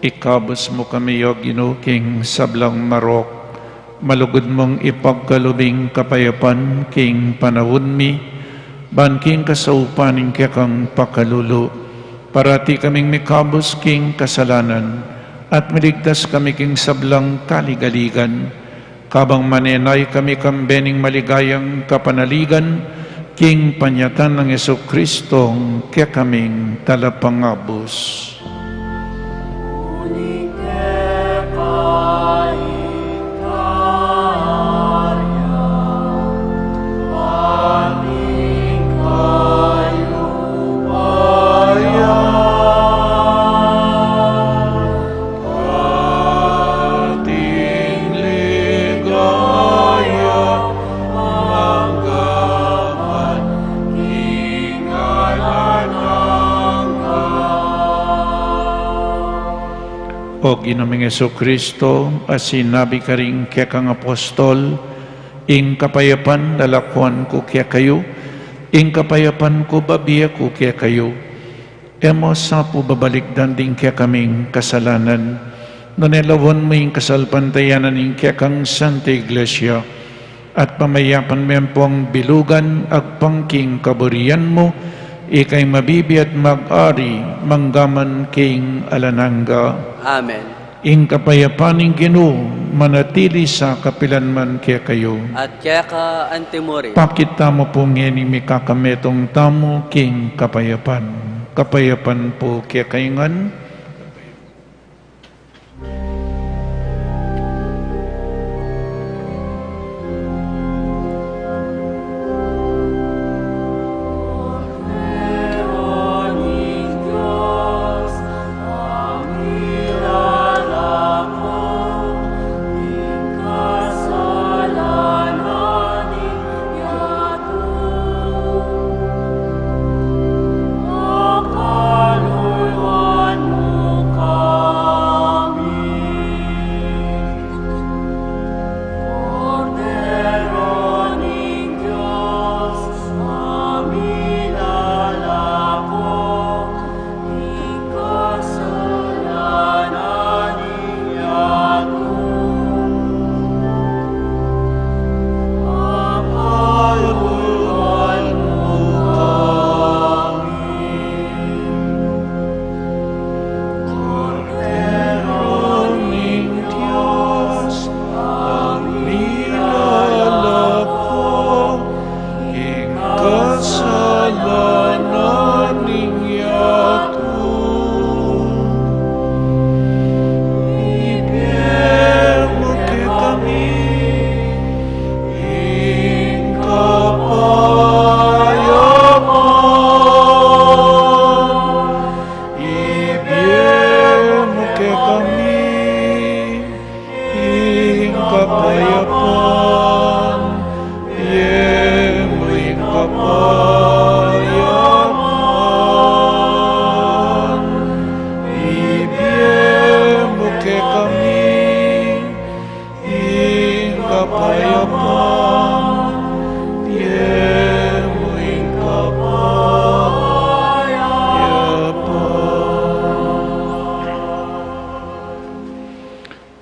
ikabos mo kami o Ginoo king sablang marok, malugod mong ipagkalubing kapayapan king panahon mi, ban king kasaupaning kang pakalulo, parati kaming mikabos king kasalanan, at miligtas kami king sablang kaligaligan, kabang manenay kami kambening maligayang kapanaligan, king panyatan ng Yesu Kristong kaya kaming talapangabos. O Ginoong Yesu Kristo, as sinabi ka rin kaya kang apostol, ing kapayapan lalakuan ko kaya kayo, ing kapayapan ko babiya ko kaya kayo. Emo sa po babalikdan din kaya kaming kasalanan, nunelawan mo ing kasalpantayanan ing kaya kang Santa Iglesia, at pamayapan mo po ang bilugan at pangking kaburian mo, ikay mabibi at mag-ari, manggaman king alananga. Amen. Ing kapayapaning Ginoo, manatili sa kapilanman kaya kayo. At kaya ka antimori. Pakita mo po ngeni mi kakametong tamo king kapayapan. Kapayapan po kaya kayongan.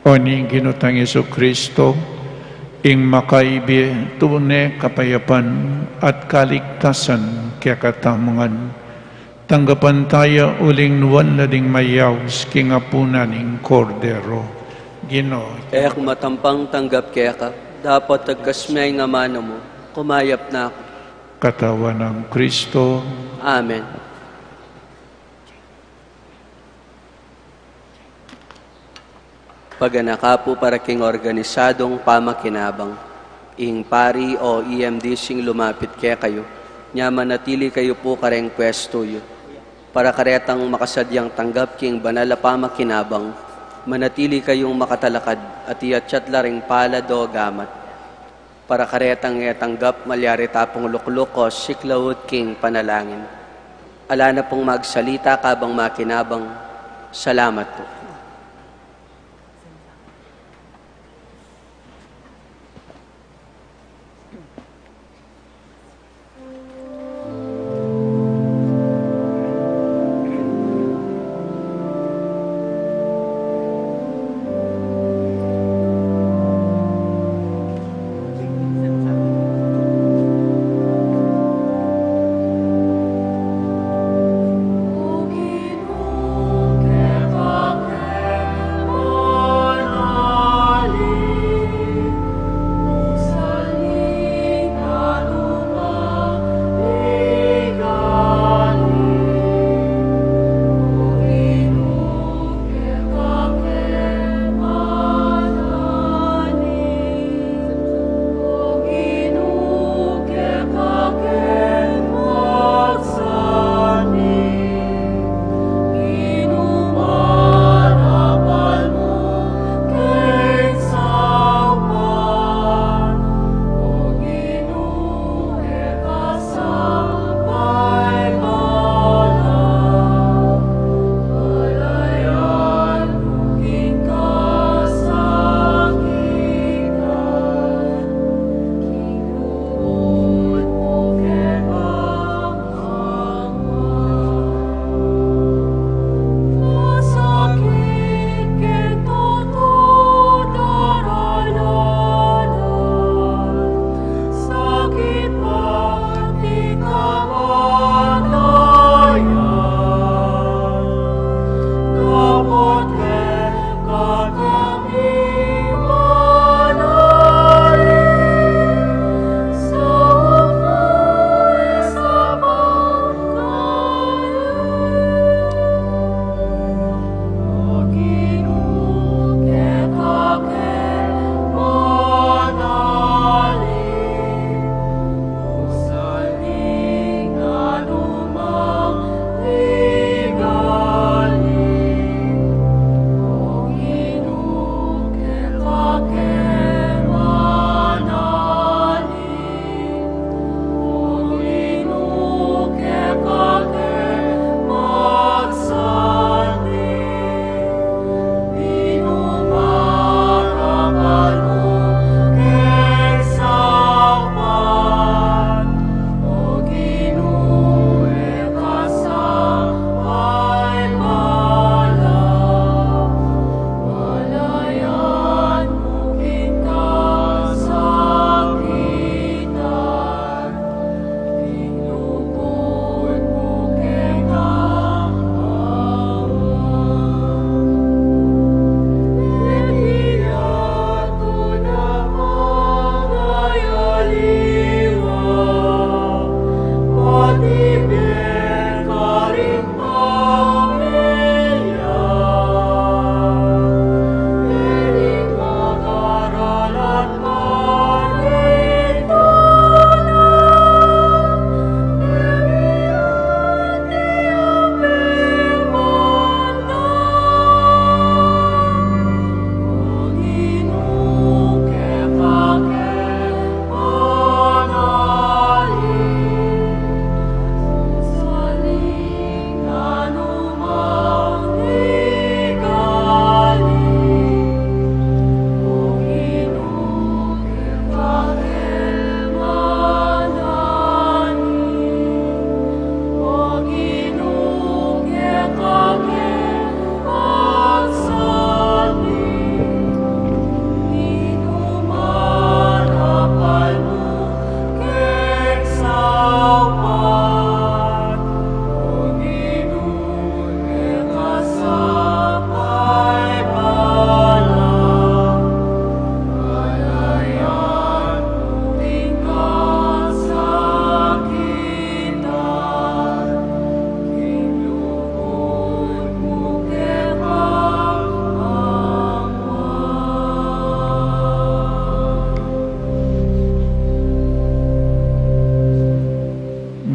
Oning ginutang Yesu Kristo, ing makaibi tunay kapayapan at kaligtasan kaya katamangan. Tanggapan tayo uling nuwan na ding mayaws kingapunan ing kordero. Ginoo, Kaya kung matampang tanggap kaya ka, dapat agkasmay nga mano mo, kumayap na ako. katawan ng Kristo, Amen. Paganaka po para king organisadong pamakinabang, ing pari o EMD sing lumapit kaya kayo, nya manatili kayo po kareng pwesto yu. Para karetang makasadyang tanggap king banala pamakinabang, manatili kayong makatalakad at iatsyat laring pala do gamat. Para karetang tanggap malyari tapong lukluk o siklawod king panalangin. Ala na pong magsalita kabang makinabang. Salamat po.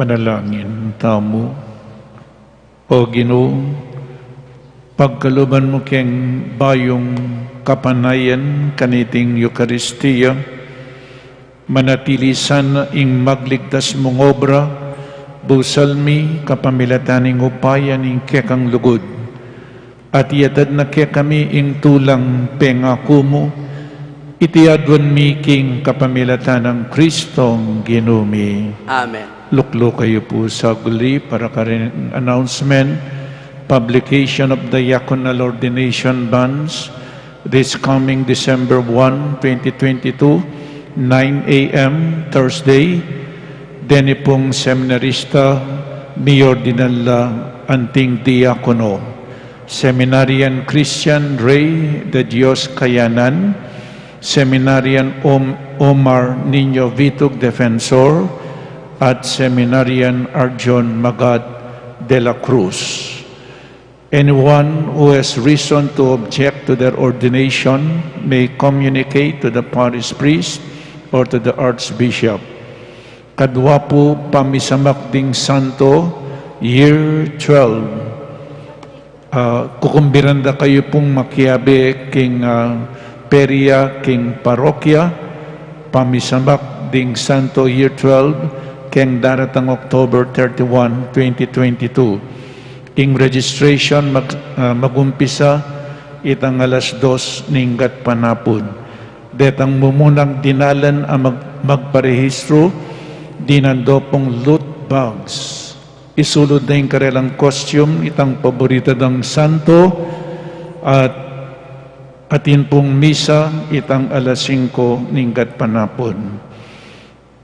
Manalangin tamo. O Ginoo, pagkaluban mo keng bayong kapanayan kaniting Eukaristiya, manatilisan ing magligtas mong obra, busalmi kapamilataning upayan ing kekang lugod, at iatad na kami ing tulang pengako mo, itiadwan mi king kapamilatan ng Kristong Ginumi. Amen. Luklo kayo po sa guli para karin announcement, publication of the diaconal ordination bands this coming December 1, 2022, 9 a.m. Thursday. Deni pong seminarista mi ordinal anting diakono. Seminarian Christian Rey de Dios Kayanan, Seminarian Omar Niño Vitug Defensor, at Seminarian Arjon Magad de la Cruz. Anyone who has reason to object to their ordination may communicate to the parish priest or to the Archbishop. Kadwa po pamisamak ding Santo, Year 12. Kukumbiranda kayo pong makiabe king Peria, king Parokya, pamisamak ding Santo, Year 12, keng daratang October 31, 2022. Ing registration magumpisa itang alas 2 ninggat panapod. Detang mumunang dinalan ang magparehistro, dinando pong loot bags. Isulod na yung karelang costume, itang paborito ng santo, at atin pong misa, itang alas 5 ninggat panapod.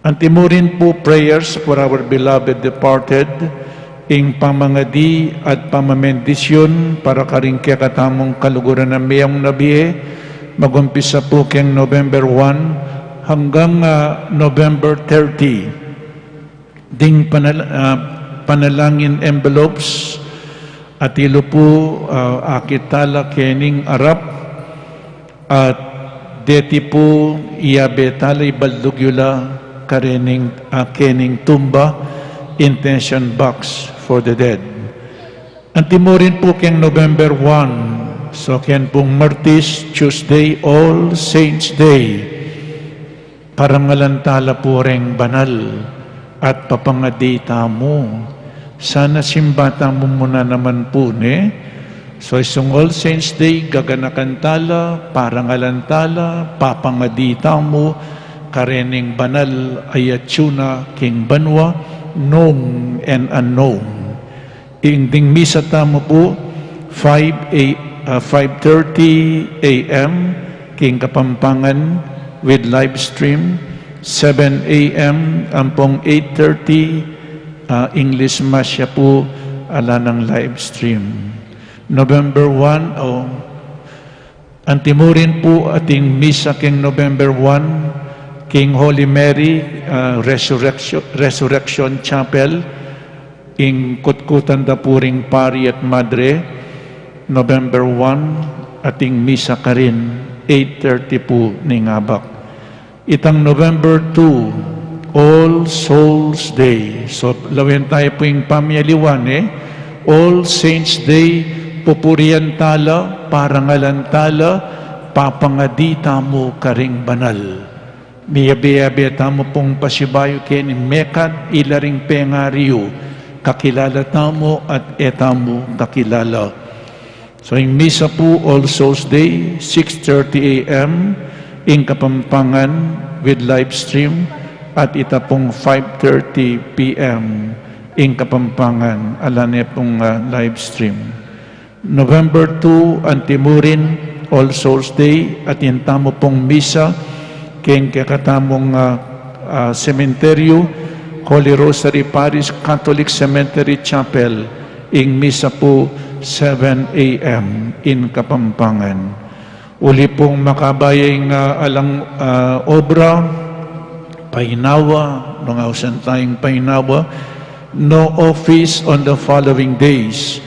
Antimurin po prayers for our beloved departed, ing pamangadi at pamamendisyon para karing katamong kaluguran ng miyang nabiye, magumpisa po keng November 1 hanggang November 30. Ding panalangin envelopes, at ilo po akitala kening arap, at deti po iyabetalay baldugyula karening kening tumba, intention box for the dead. Antimurin po keng November 1, so ken pong Martis, Tuesday, All Saints Day, parangalantala po reng banal at papangadita mo. Sana simbata mo muna naman po So isang All Saints Day, gaganakantala, parangalantala, papangadita mo, karening banal ayatsuna king banwa, known and unknown. Inding misa tamo po 5:30 a.m. king Kapampangan with live stream, 7 a.m. ampong 8:30 English Mass po ala ng live stream. November 1 antimurin po ating misa king November 1 King Holy Mary Resurrection Chapel ing Kutkutan Dapuring Pari at Madre, November 1, ating misa ka rin 8:30 po ning abak. Itang November 2, All Souls Day. So lawin tayo po yung pamyaliwan All Saints Day, pupurian tala, parangalan tala, papangadita mo karing banal. Miyabe-yabe tamo pong pasibayo ken mekat ilaring pengariyo, kakilala tamo at etamo kakilala. So yung misa po, All Souls Day, 6:30 a.m. in Kapampangan with live stream, at ita pong 5:30 p.m. in Kapampangan, alane pong live stream. November 2, Antimurin, All Souls Day, at intamo pong misa, king kakatamong sementeryo, Holy Rosary Parish Catholic Cemetery Chapel, ing misa po 7 a.m. in Kapampangan. Uli pong makabayang alang obra, painawa, mga usan tayong painawa, no office on the following days.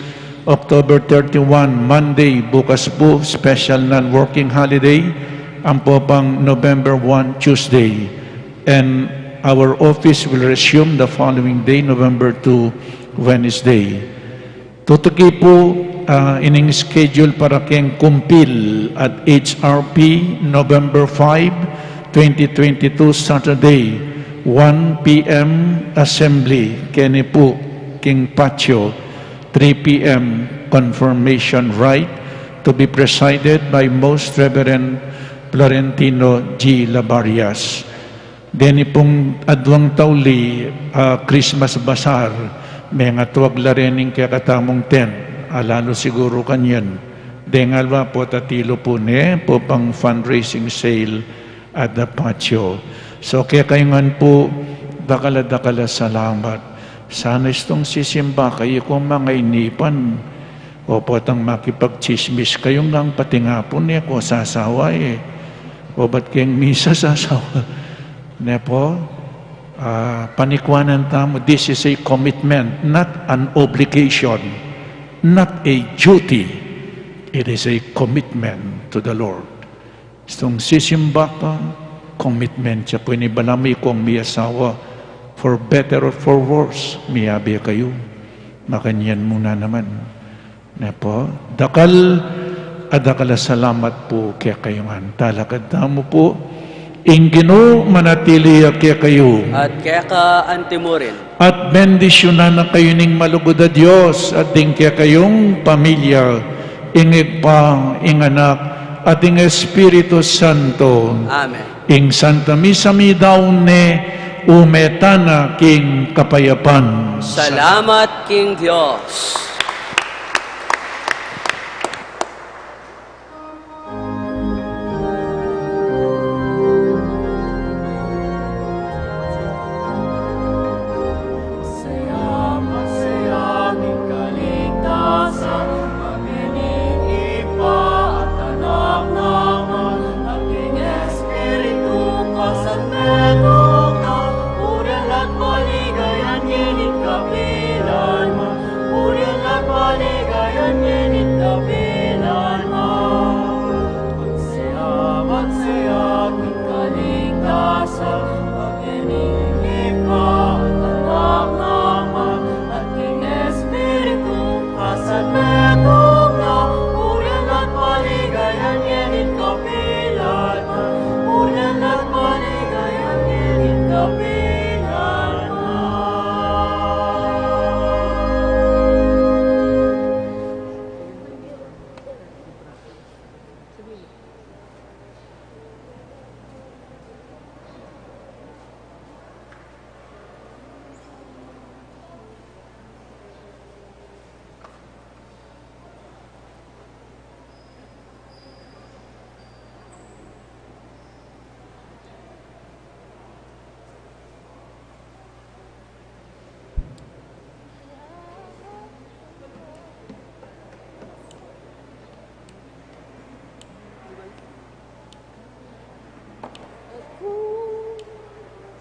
October 31, Monday, bukas po, special non-working holiday, ang po pang November 1, Tuesday. And our office will resume the following day, November 2, Wednesday. Tutuki po ining schedule para keng kumpil at HRP November 5, 2022, Saturday, 1 p.m. assembly, kene po king patio, 3 p.m. confirmation rite, to be presided by Most Reverend Florentino G. Labarias. Deni pong adwang tauli, Christmas Bazaar, may nga tuwag larening kaya katamong tent, alalo siguro kanyan. Dengalwa po tatilo po po pang fundraising sale at the patio. So kaya kayungan po, dakala salamat. Sana itong sisimba kayo kung mga inipan, o po tang makipagchismis kayong lang pati nga po niya ko sasawa o ba't kayong misa sasawa? Ne po, panikwanan tamo, this is a commitment, not an obligation, not a duty. It is a commitment to the Lord. Itong sisimba ka, commitment siya po inibalami kong miyasawa, for better or for worse, miyabi kayo. Makanyan muna naman. Ne po, dakal salamat po kaya kayongan. Talakad mo po, Ingino manatili kaya kayo. At kaya ka antimurin. At bendisyonan na kayo ning malugod na Diyos at ding kaya kayong pamilya, ingig pa, inganak, at ing Espiritu Santo. Amen. Ing Santa Misa mi daw ne umetana king kapayapan. Salamat King Diyos.